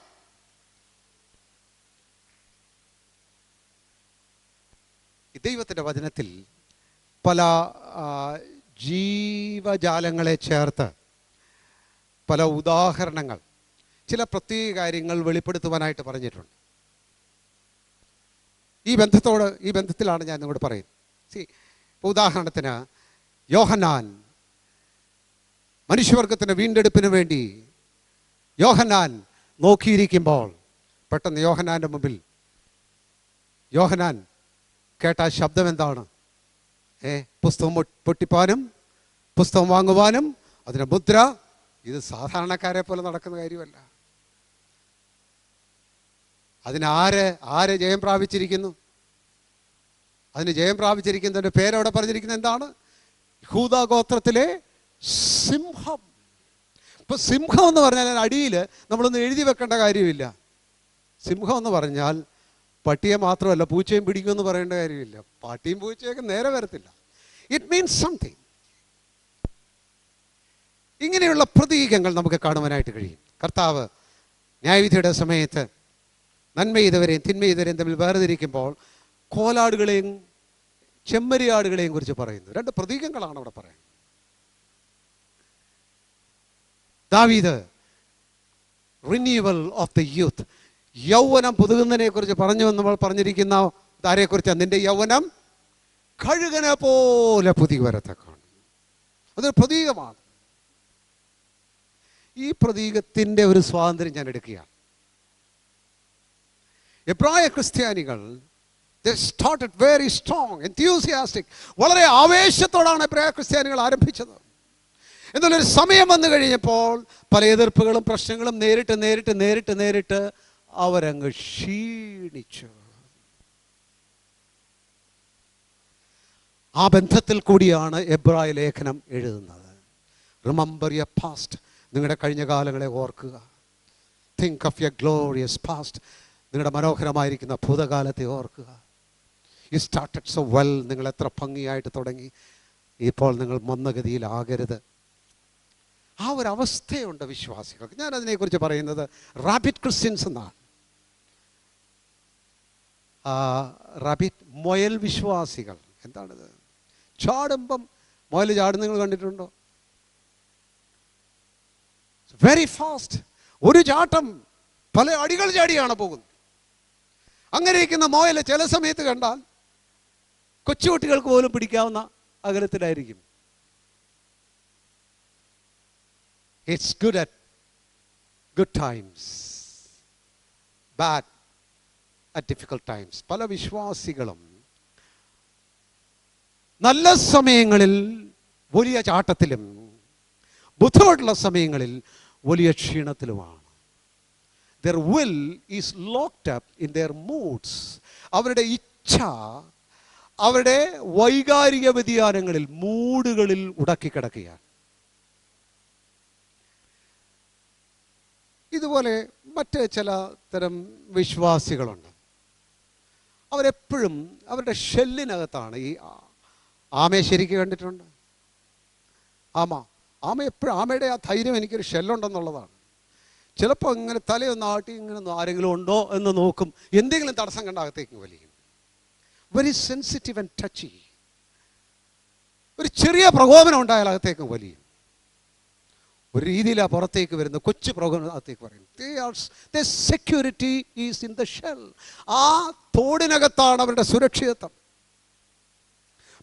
Speaker 1: ദൈവത്തിൻ്റെ വചനത്തിൽ പല ജീവജാലങ്ങളെ ചേർത്ത് പല ഉദാഹരണങ്ങൾ, ചില പ്രത്യേക കാര്യങ്ങൾ വെളിപ്പെടുത്തുവാനായിട്ട് പറഞ്ഞിട്ടുണ്ട്. ഈ ബന്ധത്തിലാണ് ഞാൻ നിങ്ങളോട് പറയുന്നത്. ഇപ്പോൾ ഉദാഹരണത്തിന്, യോഹന്നാൻ മനുഷ്യവർഗത്തിൻ്റെ വീണ്ടെടുപ്പിന് വേണ്ടി യോഹന്നാൻ നോക്കിയിരിക്കുമ്പോൾ പെട്ടെന്ന് യോഹന്നാൻ്റെ മുമ്പിൽ യോഹന്നാൻ കേട്ട ശബ്ദം എന്താണ്? പുസ്തകം പൊട്ടിപ്പാനും പുസ്തകം വാങ്ങുവാനും അതിൻ്റെ മുദ്ര. ഇത് സാധാരണക്കാരെ പോലെ നടക്കുന്ന കാര്യമല്ല. അതിന് ആര് ജയം പ്രാപിച്ചിരിക്കുന്നു? അതിന് ജയം പ്രാപിച്ചിരിക്കുന്നതിൻ്റെ പേരവിടെ പറഞ്ഞിരിക്കുന്നത് എന്താണ്? യഹൂദാ ഗോത്രത്തിലെ സിംഹം. ഇപ്പൊ സിംഹം എന്ന് പറഞ്ഞാൽ അടിയിൽ നമ്മളൊന്നും എഴുതി വെക്കേണ്ട കാര്യമില്ല. സിംഹം എന്ന് പറഞ്ഞാൽ പട്ടിയെ മാത്രമല്ല, പൂച്ചയും പിടിക്കുമെന്ന് പറയേണ്ട കാര്യമില്ല. പട്ടിയും പൂച്ചയൊക്കെ നേരെ വരത്തില്ല. It means something. ഇങ്ങനെയുള്ള പ്രതീകങ്ങൾ നമുക്ക് കാണുവാനായിട്ട് കഴിയും. കർത്താവ് ന്യായവിധിയുടെ സമയത്ത് നന്മ ചെയ്തവരെയും തിന്മ ചെയ്തവരെയും തമ്മിൽ വേർതിരിക്കുമ്പോൾ കോലാടുകളെയും ചെമ്മരിയാടുകളെയും കുറിച്ച് പറയുന്നു. 2 പ്രതീകങ്ങളാണ് അവിടെ പറയുന്നത്. ദാവീദ് റിന്യൂവൽ ഓഫ് ദ യൂത്ത്, യൗവനം പുതുകുന്നതിനെ കുറിച്ച് പറഞ്ഞു. നമ്മൾ പറഞ്ഞിരിക്കുന്ന ആരെക്കുറിച്ചാണ്? നിന്റെ യൗവനം കഴുകനെ പോലെ പുതിയ വരത്തക്കാണ്. അതൊരു പ്രതീകമാണ്. ഈ പ്രതീകത്തിൻ്റെ ഒരു സ്വാതന്ത്ര്യം ഞാൻ എടുക്കുകയാണ്. എബ്രായ ക്രിസ്ത്യാനികൾ they started very strong, enthusiastic. വളരെ ആവേശത്തോടാണ് എബ്രായ ക്രിസ്ത്യാനികൾ ആരംഭിച്ചത്. എന്നുള്ളൊരു സമയം വന്നു കഴിഞ്ഞപ്പോൾ പല എതിർപ്പുകളും പ്രശ്നങ്ങളും നേരിട്ട് അവരങ്ങ് ക്ഷീണിച്ചു. ആ ബന്ധത്തിൽ കൂടിയാണ് എബ്രായ ലേഖനം എഴുതുന്നത്. Remember your past. നിങ്ങളുടെ കഴിഞ്ഞ കാലങ്ങളെ ഓർക്കുക. Think of your glorious past. നിങ്ങളുടെ മനോഹരമായിരിക്കുന്ന ഭൂതകാലത്തെ ഓർക്കുക. You started so well. നിങ്ങൾ എത്ര ഭംഗിയായിട്ട് തുടങ്ങി. ഇപ്പോൾ നിങ്ങൾ മന്ദഗതിയിലാകരുത്. ആ ഒരു അവസ്ഥയുണ്ട് വിശ്വാസികൾക്ക്. ഞാൻ അതിനെക്കുറിച്ച് പറയുന്നത് റാബിറ്റ് ക്രിസ്ത്യൻസ് എന്നാണ്. റാബിറ്റ് മുയൽ വിശ്വാസികൾ. എന്താണിത്? ചാടുമ്പം മുയൽ ചാടും നിങ്ങൾ കണ്ടിട്ടുണ്ടോ? Very fast. ഒരു ചാട്ടം പല അടികൾ ചാടിയാണ് പോകുന്നത്. അങ്ങനെ ഇരിക്കുന്ന മുയൽ ചില സമയത്ത് കണ്ടാൽ കൊച്ചുകുട്ടികൾക്ക് പോലും പിടിക്കാവുന്ന അകലത്തിലായിരിക്കും. It's good at good times, bad at difficult times. പല വിശ്വാസികളും നല്ല സമയങ്ങളിൽ വലിയ ചാട്ടത്തിലും ബുദ്ധിമുട്ടുള്ള സമയങ്ങളിൽ വലിയ ക്ഷീണത്തിലുമാണ്. Their will is locked up in their moods. അവരുടെ ഇച്ഛ അവരുടെ വൈകാരിക വ്യതിയാനങ്ങളിൽ, മൂഡുകളിൽ ഉടക്കിക്കിടക്കുകയാണ്. ഇതുപോലെ മറ്റ് ചില തരം വിശ്വാസികളുണ്ട്. അവരെപ്പോഴും അവരുടെ ഷെല്ലിനകത്താണ്. ഈ ആമയെ ശരിക്കും കണ്ടിട്ടുണ്ട്? ആമ എപ്പോഴും, ആമയുടെ ആ ധൈര്യം എനിക്കൊരു ഷെല്ലുണ്ടെന്നുള്ളതാണ്. ചിലപ്പോൾ ഇങ്ങനെ തലയൊന്ന് ആട്ടി ഇങ്ങനെ ആരെങ്കിലും ഉണ്ടോ എന്ന് നോക്കും. എന്തെങ്കിലും തടസ്സം കണ്ട അകത്തേക്ക് വലിയും. Very sensitive and touchy. ഒരു ചെറിയ പ്രകോപനം ഉണ്ടായാൽ അകത്തേക്ക് വലിയും. ഒരു രീതിയിലാണ് പുറത്തേക്ക് വരുന്നത്. കൊച്ചു പ്രകോപനത്തേക്ക് പറയും. Security is in the shell. ആ തോടിനകത്താണ് അവരുടെ സുരക്ഷിതത്വം.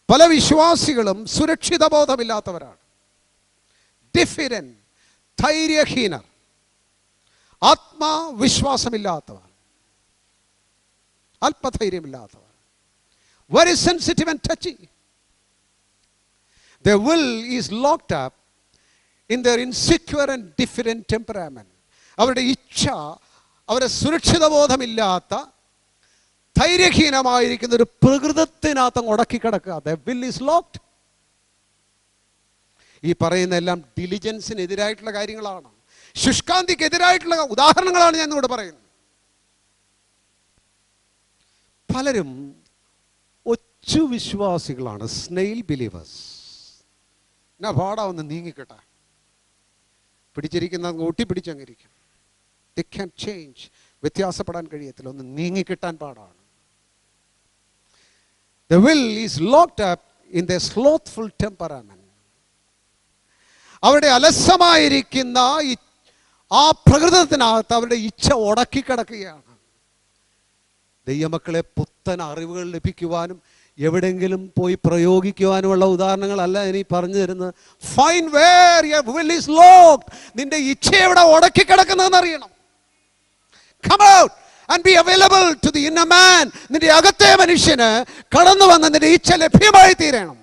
Speaker 1: പല വിശ്വാസികളും സുരക്ഷിത ബോധമില്ലാത്തവരാണ്. ഡിഫിറൻ, ധൈര്യഹീനർ, ആത്മവിശ്വാസമില്ലാത്തവർ, അല്പധൈര്യമില്ലാത്തവർ. Very sensitive and touchy. Their will is locked up in their insecure and different temperament. അവരുടെ ഇച്ഛ, അവരുടെ സുരക്ഷിത ബോധമില്ലാത്ത ധൈര്യഹീനമായിരിക്കുന്ന ഒരു പ്രകൃതത്തിനകത്ത് ഉടക്കിക്കിടക്കുക. Their will is locked. ഈ പറയുന്ന എല്ലാം ഡിലിജൻസിനെതിരായിട്ടുള്ള കാര്യങ്ങളാണ്. ശുഷ്കാന്തിക്കെതിരായിട്ടുള്ള ഉദാഹരണങ്ങളാണ് ഞാൻ ഇവിടെ പറയുന്നത്. പലരും ഒച്ചു വിശ്വാസികളാണ്, സ്നെയിൽ ബിലീവേഴ്സ്. എന്നാ പാടാ ഒന്ന് നീങ്ങിക്കട്ടെ, പിടിച്ചിരിക്കുന്ന ഒട്ടിപ്പിടിച്ചങ്ങിരിക്കും. ദേ ക്യാൻ ചേഞ്ച്, വ്യത്യാസപ്പെടാൻ കഴിയത്തില്ല, ഒന്ന് നീങ്ങിക്കിട്ടാൻ പാടാണ്. The will is locked up in their slothful temperament. അവരുടെ അലസമായിരിക്കുന്ന ആ പ്രകൃതത്തിനകത്ത് അവരുടെ ഇച്ഛ ഉടക്കിക്കിടക്കുകയാണ്. ദൈവമക്കളെ, പുത്തൻ അറിവുകൾ ലഭിക്കുവാനും എവിടെങ്കിലും പോയി പ്രയോഗിക്കുവാനുമുള്ള ഉദാഹരണങ്ങളല്ല ഇനി പറഞ്ഞു തരുന്നത്. Find where your will is locked. നിന്റെ ഇച്ഛ എവിടെ ഉടക്കിക്കിടക്കുന്നതെന്ന് അറിയണം. Come out and be available to the inner man. നിന്റെ അകത്തെ മനുഷ്യന് കടന്നു വന്ന് നിന്റെ ഇച്ഛ ലഭ്യമായി തീരണം.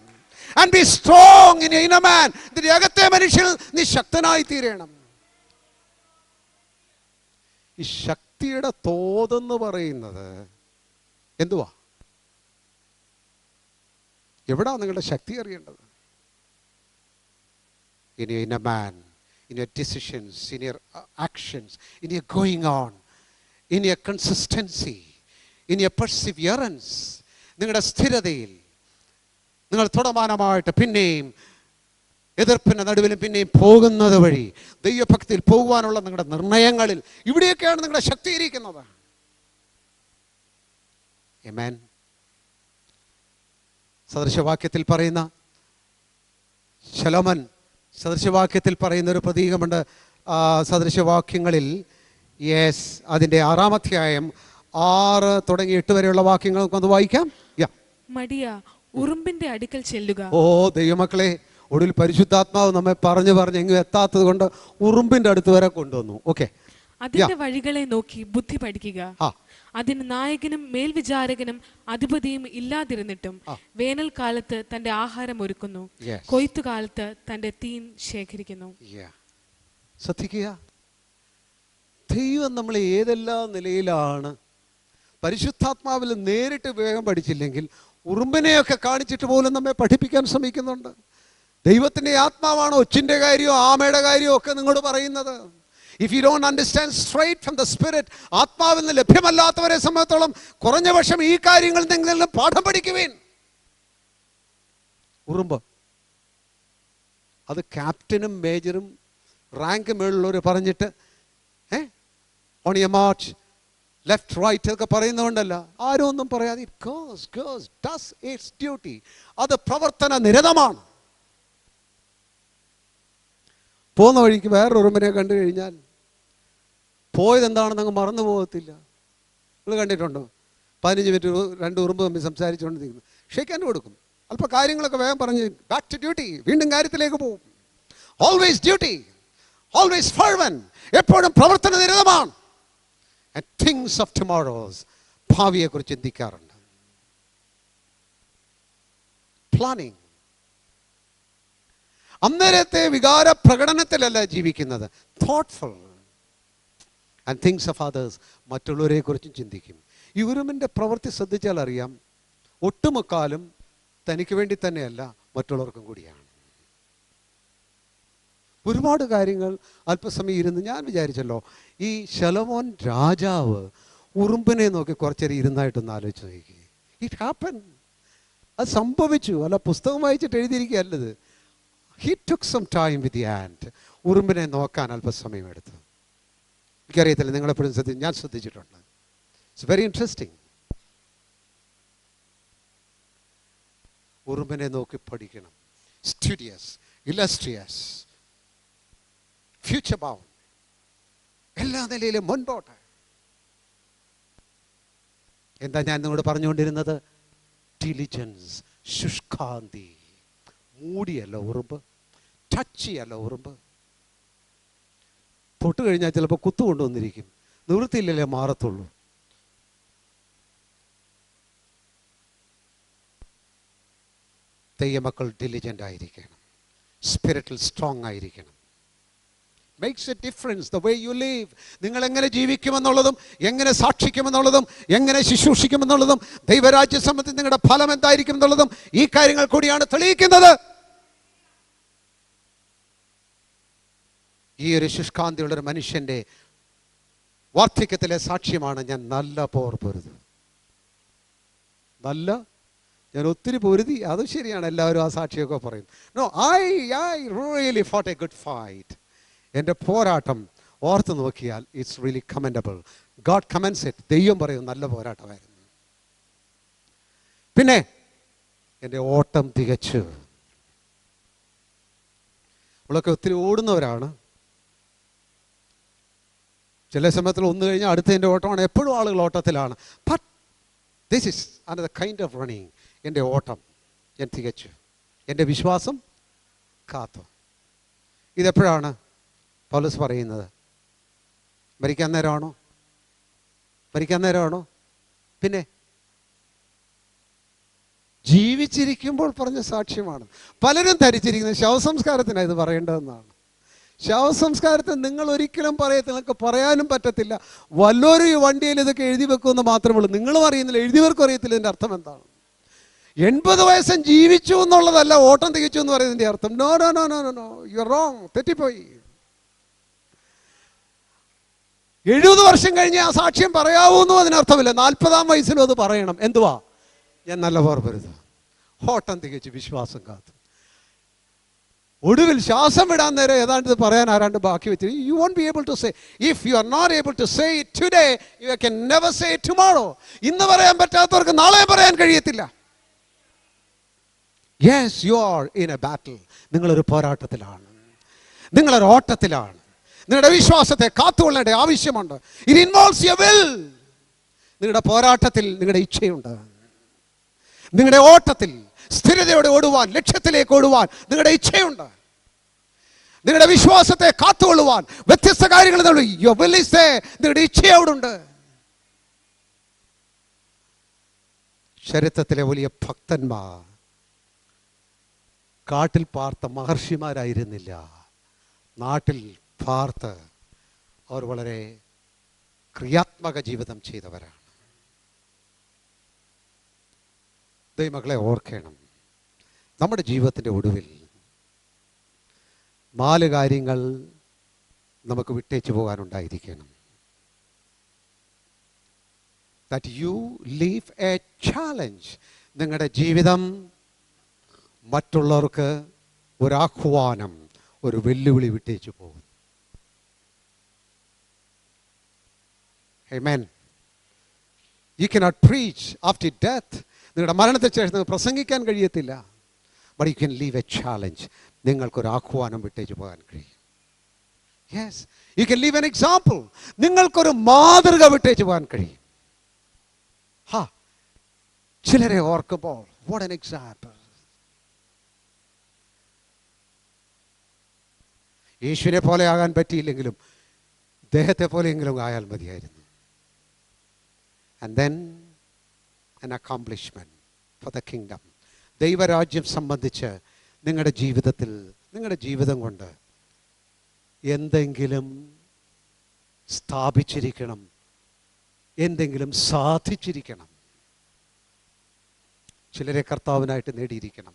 Speaker 1: And be strong in your inner man. നിന്റെ അകത്തെ മനുഷ്യൻ നീ ശക്തനായി തീരണം. ഈ ശക്തിയുടെ തോതെന്ന് പറയുന്നത് എന്തുവാ? എവിടാ നിങ്ങളുടെ ശക്തി അറിയേണ്ടത്? In your inner man, in your decisions, in your actions, in your going on, in your consistency, in your perseverance. നിങ്ങളുടെ സ്ഥിരതയിൽ, നിങ്ങൾ തുടമാനമായിട്ട് പിന്നെയും എതിർപ്പിൻ്റെ നടുവിലും പിന്നെയും പോകുന്നത് വഴി ദൈവഭക്തിയിൽ പോകുവാനുള്ള നിങ്ങളുടെ നിർണയങ്ങളിൽ, ഇവിടെയൊക്കെയാണ് നിങ്ങളുടെ ശക്തി ഇരിക്കുന്നത്. ആമേൻ. സദൃശവാക്യത്തിൽ പറയുന്ന ശലോമൻ സദൃശവാക്യത്തിൽ പറയുന്ന ഒരു പ്രതീകമുണ്ട്. സദൃശവാക്യങ്ങളിൽ അതിൻ്റെ 6-ാം അധ്യായം 6 തുടങ്ങി 8 വരെയുള്ള വാക്യങ്ങൾ നമുക്കൊന്ന് വായിക്കാം.
Speaker 2: മടിയ ഉറുമ്പിന്റെ അടുക്കൽ ചെല്ലുക.
Speaker 1: ഓ ദൈവമക്കളെ, ഒടുവിൽ പരിശുദ്ധാത്മാവ് നമ്മെ പറഞ്ഞു എങ്ങും എത്താത്തത് കൊണ്ട് ഉറുമ്പിന്റെ അടുത്ത് വരെ കൊണ്ടുവന്നു. ഓക്കെ,
Speaker 2: അതിന്റെ വഴികളെ നോക്കി ബുദ്ധി പഠിക്കുക. അതിന് നായകനും മേൽവിചാരകനും അധിപതിയും ഇല്ലാതിരുന്നിട്ടും വേനൽക്കാലത്ത് തന്റെ ആഹാരം ഒരുക്കുന്നു, കൊയ്ത്തുകാലത്ത് തന്റെ തീൻ ശേഖരിക്കുന്നു.
Speaker 1: ശ്രദ്ധിക്കുക, ദൈവം നമ്മളെ ഏതെല്ലാം നിലയിലാണ് പരിശുദ്ധാത്മാവിൽ നേരിട്ട് വേഗം പഠിച്ചില്ലെങ്കിൽ ഉറുമ്പിനെയൊക്കെ കാണിച്ചിട്ട് പോലും നമ്മെ പഠിപ്പിക്കാൻ ശ്രമിക്കുന്നുണ്ട്. ദൈവത്തിൻ്റെ ആത്മാവാണ് ഒച്ചിൻ്റെ കാര്യമോ ആമയുടെ കാര്യമോ ഒക്കെ നിങ്ങളോട് പറയുന്നത്. If you don't understand straight from the spirit, ആത്മാവിൽ നിന്ന് ലഭ്യമല്ലാത്തവരെ സംബന്ധിച്ചോളം കുറഞ്ഞ പക്ഷം ഈ കാര്യങ്ങൾ നിങ്ങളെല്ലാം പാഠം പഠിക്കുവേൻ. ഉറുമ്പ് അത് ക്യാപ്റ്റനും മേജറും റാങ്ക് മേളുള്ളവർ പറഞ്ഞിട്ട് on your march left right ഒക്കെ പറയുന്നതുകൊണ്ടല്ല. ആരും ഒന്നും പറയാതെ does its duty. അത് പ്രവർത്തന നിരതമാണ്. പോകുന്ന വഴിക്ക് വേറൊരു ഉറുമ്പിനെ കണ്ടു കഴിഞ്ഞാൽ പോയതെന്താണെന്ന് അങ്ങ് മറന്നു പോകത്തില്ല. നിങ്ങൾ കണ്ടിട്ടുണ്ടോ? 15 മിനിറ്റ് 2 ഉറുമ്പ് തമ്മിൽ സംസാരിച്ചുകൊണ്ടിരിക്കുന്നു, ഷേക്ക് ഹാൻഡ് കൊടുക്കും, അല്പം കാര്യങ്ങളൊക്കെ വേഗം പറഞ്ഞ് ബാക്ക് ടു ഡ്യൂട്ടി, വീണ്ടും കാര്യത്തിലേക്ക് പോകും. ഓൾവേസ് ഡ്യൂട്ടി, ഓൾവേസ് ഫെർവന്റ്, എപ്പോഴും പ്രവർത്തന നിരതമാണ്. And things of tomorrows, ഭാവിയെക്കുറിച്ച് ചിന്തിക്കാറുണ്ട്. പ്ലാനിങ്. അന്നേരത്തെ വികാര പ്രകടനത്തിലല്ല ജീവിക്കുന്നത്, thoughtful. And things of others, മറ്റുള്ളവരെ കുറിച്ചും ചിന്തിക്കും. ഈ ഉറുമ്പിൻ്റെ പ്രവൃത്തി ശ്രദ്ധിച്ചാൽ അറിയാം, ഒട്ടുമുക്കാലും തനിക്ക് വേണ്ടി തന്നെയല്ല, മറ്റുള്ളവർക്കും കൂടിയാണ്. ഒരുപാട് കാര്യങ്ങൾ അല്പസമയം ഇരുന്ന് ഞാൻ വിചാരിച്ചല്ലോ, ഈ ശലോമോൻ രാജാവ് ഉറുമ്പിനെ നോക്കി കുറച്ചേരം ഇരുന്നായിട്ടൊന്ന് ആലോചിച്ച് നോക്കി. ഇറ്റ് ഹാപ്പൻ, അത് സംഭവിച്ചു. അല്ല പുസ്തകം വായിച്ചിട്ട് എഴുതിയിരിക്കുകയല്ലത്. He took some time with the ant. ഉറുമ്പിനെ നോക്കാൻ അല്പസമയം എടുത്തു. എനിക്കറിയത്തില്ല, നിങ്ങളെപ്പോഴും ഞാൻ ശ്രദ്ധിച്ചിട്ടുണ്ട്. It's very interesting. ഉറുമ്പിനെ നോക്കി പഠിക്കണം. സ്റ്റുഡിയസ്, ഇലസ്ട്രിയസ്, ഫ്യൂച്ചർ ബൗണ്ട്, എല്ലാ നിലയിലും മുൻപോട്ട്. എന്താ ഞാൻ നിങ്ങളോട് പറഞ്ഞുകൊണ്ടിരുന്നത്? ഡിലിജൻസ്, ശുഷ്കാന്തി. മൂടിയല്ല ഉറുമ്പ്, ടച്ചിയല്ല ഉറുമ്പ്. തൊട്ട് കഴിഞ്ഞാൽ ചിലപ്പോൾ കുത്തു കൊണ്ടുവന്നിരിക്കും, നിവൃത്തിയില്ലല്ലേ മാറത്തുള്ളൂ. ദൈവമക്കൾ ഡിലിജൻ്റ് ആയിരിക്കണം, സ്പിരിറ്റിൽ സ്ട്രോങ് ആയിരിക്കണം. Makes a difference the way you live. നിങ്ങൾ എങ്ങനെ ജീവിക്കുമെന്നുള്ളതും എങ്ങനെ സാക്ഷിക്കുമെന്നുള്ളതും എങ്ങനെ ശുശ്രൂഷിക്കുമെന്നുള്ളതും ദൈവരാജ്യ സംബന്ധിച്ച് നിങ്ങളുടെ ഫലം എന്തായിരിക്കും എന്നുള്ളതും ഈ കാര്യങ്ങൾ കൂടിയാണ് തെളിയിക്കുന്നത്. ഈ ഒരു ശുഷ്കാന്തിയുള്ളൊരു മനുഷ്യൻ്റെ വാർദ്ധക്യത്തിലെ സാക്ഷ്യമാണ് ഞാൻ നല്ല പോർ പൊരുത്. ഞാൻ ഒത്തിരി പൊരുതി, അത് ശരിയാണ്, എല്ലാവരും ആ സാക്ഷിയൊക്കെ പറയും. No, I really fought a good fight. എൻ്റെ പോരാട്ടം ഓർത്ത് നോക്കിയാൽ it's really commendable. God comments it. ദൈവം പറയും നല്ല പോരാട്ടമായിരുന്നു. പിന്നെ എൻ്റെ ഓട്ടം തികച്ചു. നമ്മളൊക്കെ ഒത്തിരി ഓടുന്നവരാണ്. ചില സമയത്തിൽ ഒന്ന് കഴിഞ്ഞാൽ അടുത്തതിൻ്റെ ഓട്ടമാണ്. എപ്പോഴും ആളുകൾ ഓട്ടത്തിലാണ്. But this is another kind of running. എൻ്റെ ഓട്ടം ഞാൻ തികച്ചു, എൻ്റെ വിശ്വാസം കാത്തു. ഇതെപ്പോഴാണ് പൗലോസ് പറയുന്നത്? മരിക്കാൻ നേരമാണോ? പിന്നെ ജീവിച്ചിരിക്കുമ്പോൾ പറഞ്ഞ സാക്ഷ്യമാണ്. പലരും ധരിച്ചിരിക്കുന്നത് ശവസംസ്കാരത്തിനാണ് ഇത് പറയേണ്ടതെന്നാണ്. ശവസംസ്കാരത്തിന് നിങ്ങൾ ഒരിക്കലും പറയത്തില്ല, നിങ്ങൾക്ക് പറയാനും പറ്റത്തില്ല. വല്ലൊരു വണ്ടിയിൽ ഇതൊക്കെ എഴുതി വെക്കുമെന്ന് മാത്രമേ ഉള്ളൂ. നിങ്ങളും അറിയുന്നില്ല, എഴുതിയവർക്കും അറിയത്തില്ല ഇതിൻ്റെ അർത്ഥം എന്താണ്. 80 വയസ്സും ജീവിച്ചു എന്നുള്ളതല്ല ഓട്ടം തികച്ചു എന്ന് പറയുന്നതിൻ്റെ അർത്ഥം. നോ, യു ആർ റോങ്, തെറ്റിപ്പോയി. 70 വർഷം കഴിഞ്ഞ് ആ സാക്ഷ്യം പറയാവൂന്നും അതിനർത്ഥമില്ല. 40-ാം വയസ്സിലും അത് പറയണം. എന്തുവാ? ഞാൻ നല്ല പോർ പൊരുത്, ഓട്ടം തികച്ച് വിശ്വാസം കാത്തു. ഒടുവിൽ ശ്വാസം വിടാൻ നേരം ഏതാണ്ട് പറയാൻ ആരാണ്ട് ബാക്കി വെച്ചിട്ട് you won't be able to say. If you are not able to say it today, you can never say it tomorrow. ഇന്ന് പറയാൻ പറ്റാത്തവർക്ക് നാളെ പറയാൻ കഴിയത്തില്ല. Yes, you are in a battle. നിങ്ങളൊരു പോരാട്ടത്തിലാണ്, നിങ്ങളൊരു ഓട്ടത്തിലാണ്. നിങ്ങളുടെ വിശ്വാസത്തെ കാത്തുകൊള്ളേണ്ട ആവശ്യമുണ്ട്. It involves your will. നിങ്ങളുടെ പോരാട്ടത്തിൽ നിങ്ങളുടെ ഇച്ഛയുണ്ട്. നിങ്ങളുടെ ഓട്ടത്തിൽ സ്ഥിരതയോടെ ഓടുവാൻ, ലക്ഷ്യത്തിലേക്ക് ഓടുവാൻ നിങ്ങളുടെ ഇച്ഛയുണ്ട്. നിങ്ങളുടെ വിശ്വാസത്തെ കാത്തുകൊള്ളുവാൻ വ്യത്യസ്ത കാര്യങ്ങൾ യുവർ വിൽ ഈസ് ദേർ. നിങ്ങളുടെ ഇച്ഛ അവിടുണ്ട്. ചരിത്രത്തിലെ വലിയ ഭക്തന്മാർ കാട്ടിൽ പാർത്ത മഹർഷിമാരായിരുന്നില്ല. നാട്ടിൽ പാർത്ത് അവർ വളരെ ക്രിയാത്മക ജീവിതം ചെയ്തവരാണ്. ദൈവമക്കളെ ഓർക്കണം, നമ്മുടെ ജീവിതത്തിൻ്റെ ഒടുവിൽ 4 കാര്യങ്ങൾ നമുക്ക് വിട്ടേച്ചു പോകാനുണ്ടായിരിക്കണം. That you live a challenge. നിങ്ങളുടെ ജീവിതം മറ്റുള്ളവർക്ക് ഒരാഹ്വാനം, ഒരു വെല്ലുവിളി വിട്ടേച്ചു പോകും. Amen. You cannot preach after death. നിങ്ങളുടെ മരണത്തിന് ശേഷം നിങ്ങൾക്ക് പ്രസംഗിക്കാൻ കഴിയത്തില്ല. But you can leave a challenge. നിങ്ങൾക്കൊരു ആഹ്വാനം വിട്ടേച്ചു പോകാൻ കഴിയും. Yes, you can leave an example. നിങ്ങൾക്കൊരു മാതൃക വിട്ടേച്ചു പോകാൻ കഴിയും. ചിലരെ ഓർക്കുമ്പോൾ what an example. യേശുവിനെ പോലെ ആകാൻ പറ്റിയില്ലെങ്കിലും ദേഹത്തെ പോലെയെങ്കിലും ആയാൽ മതിയായിരുന്നു. And then an accomplishment for the kingdom. ദൈവരാജ്യം സംബന്ധിച്ച് നിങ്ങളുടെ ജീവിതത്തിൽ, നിങ്ങളുടെ ജീവിതം കൊണ്ട് എന്തെങ്കിലും സ്ഥാപിച്ചിരിക്കണം, എന്തെങ്കിലും സാധിച്ചിരിക്കണം. ചിലരെ കർത്താവിനായിട്ട് നേടിയിരിക്കണം,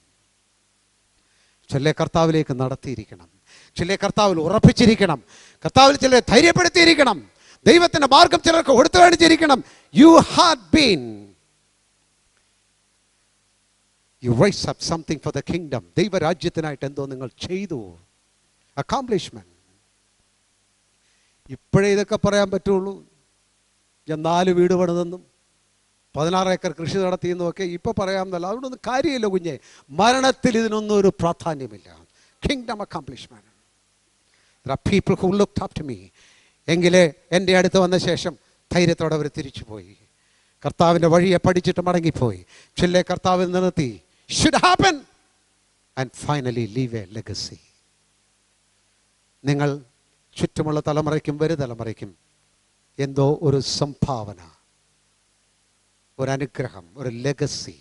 Speaker 1: ചിലരെ കർത്താവിലേക്ക് നടത്തിയിരിക്കണം, ചിലരെ കർത്താവിൽ ഉറപ്പിച്ചിരിക്കണം, കർത്താവിൽ ചിലരെ ധൈര്യപ്പെടുത്തിയിരിക്കണം, ദൈവത്തിൻ്റെ മാർഗം ചിലർക്ക് കൊടുത്തു കാണിച്ചിരിക്കണം. You had been, you raise up something for the kingdom. ദൈവരാജ്യത്തിനായിട്ട് എന്തോ നിങ്ങൾ ചെയ്തു. അക്കംപ്ലിഷ്മെന്റ്. ഇപ്പോഴേ ഇതൊക്കെ പറയാൻ പറ്റുള്ളൂ. ഞാൻ 4 വീട് പണിതെന്നും 16 ഏക്കർ കൃഷി നടത്തിയെന്നൊക്കെ ഇപ്പൊ പറയാമെന്നല്ല. അതുകൊണ്ടൊന്നും കാര്യമില്ല കുഞ്ഞെ. മരണത്തിൽ ഇതിനൊന്നും ഒരു പ്രാധാന്യമില്ല. Kingdom accomplishment. There are people who looked up to me. എങ്കിലേ എൻ്റെ അടുത്ത് വന്ന ശേഷം ധൈര്യത്തോടെ അവർ തിരിച്ചു പോയി, കർത്താവിൻ്റെ വഴിയെ പഠിച്ചിട്ട് മടങ്ങിപ്പോയി, ചില കർത്താവിൽ നിർത്തി. Should happen and finally leave a legacy. നിങ്ങൾ ചുറ്റുമുള്ള തലമുറയ്ക്കും വരും തലമുറയ്ക്കും എന്തോ ഒരു സംഭാവന, ഒരു അനുഗ്രഹം, ഒരു ലെഗസി,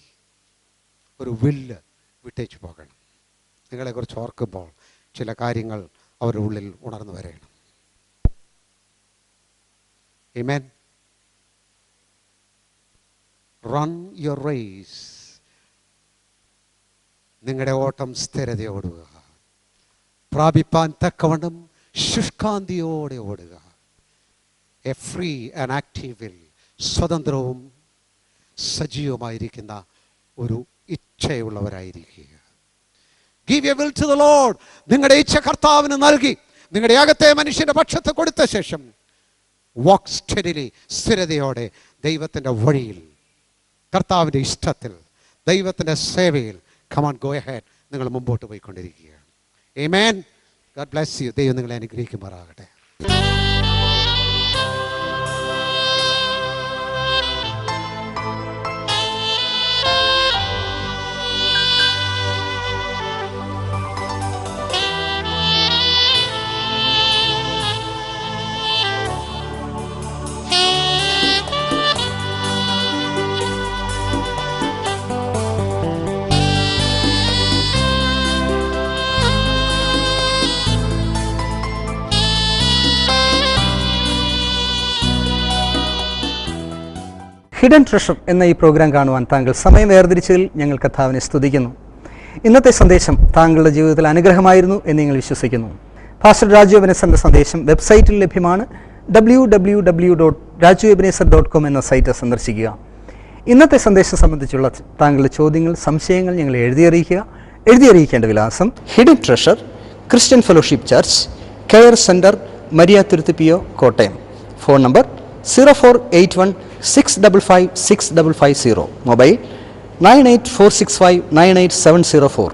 Speaker 1: ഒരു വില്ല് വിട്ടേച്ചു പോകണം. നിങ്ങളെക്കുറിച്ച് ഓർക്കുമ്പോൾ ചില കാര്യങ്ങൾ അവരുടെ ഉള്ളിൽ ഉണർന്നു വരണം. Amen. Run your race. നിങ്ങളുടെ ഓട്ടം സ്ഥിരതയോടുക, പ്രാപിപ്പാൻ തക്കവണ്ണം ശുഷ്കാന്തിയോടെ ഓടുക. A free and active will, സ്വതന്ത്രവും സജീവമായിരിക്കുന്ന ഒരു ഇച്ഛയുള്ളവരായിരിക്കുക. Give your will to the Lord. നിങ്ങളുടെ ഇച്ഛ കർത്താവിന് നൽകി നിങ്ങളുടെ അകത്തെ മനുഷ്യന്റെ പക്ഷത്ത് കൊടുത്ത ശേഷം വാക്ക് സ്റ്റഡിലി, സ്ഥിരതയോടെ ദൈവത്തിൻ്റെ വഴിയിൽ, കർത്താവിൻ്റെ ഇഷ്ടത്തിൽ, ദൈവത്തിൻ്റെ സേവയിൽ come on, go ahead. നിങ്ങൾ മുമ്പോട്ട് പോയിക്കൊണ്ടിരിക്കുകയാണ്. Amen. God bless you. ദൈവം നിങ്ങളെ അനുഗ്രഹിക്കുമാറാകട്ടെ.
Speaker 3: ഹിഡൻ ട്രഷർ എന്ന ഈ പ്രോഗ്രാം കാണുവാൻ താങ്കൾ സമയം വേർതിരിച്ചതിൽ ഞങ്ങൾ കർത്താവിനെ സ്തുതിക്കുന്നു. ഇന്നത്തെ സന്ദേശം താങ്കളുടെ ജീവിതത്തിൽ അനുഗ്രഹമായിരുന്നു എന്ന് ഞങ്ങൾ വിശ്വസിക്കുന്നു. പാസ്റ്റർ രാജു എബനേസറിൻ്റെ സന്ദേശം വെബ്സൈറ്റിൽ ലഭ്യമാണ്. www.rajuebenezer.com എന്ന സൈറ്റ് സന്ദർശിക്കുക. ഇന്നത്തെ സന്ദേശം സംബന്ധിച്ചുള്ള താങ്കളുടെ ചോദ്യങ്ങൾ, സംശയങ്ങൾ ഞങ്ങളെ എഴുതിയറിയിക്കേണ്ട വിലാസം: hidden treasure, Christian fellowship church, care centre, Mariyathuruthu PO, Kottayam. Phone number 0481655650. Mobile 9846598704.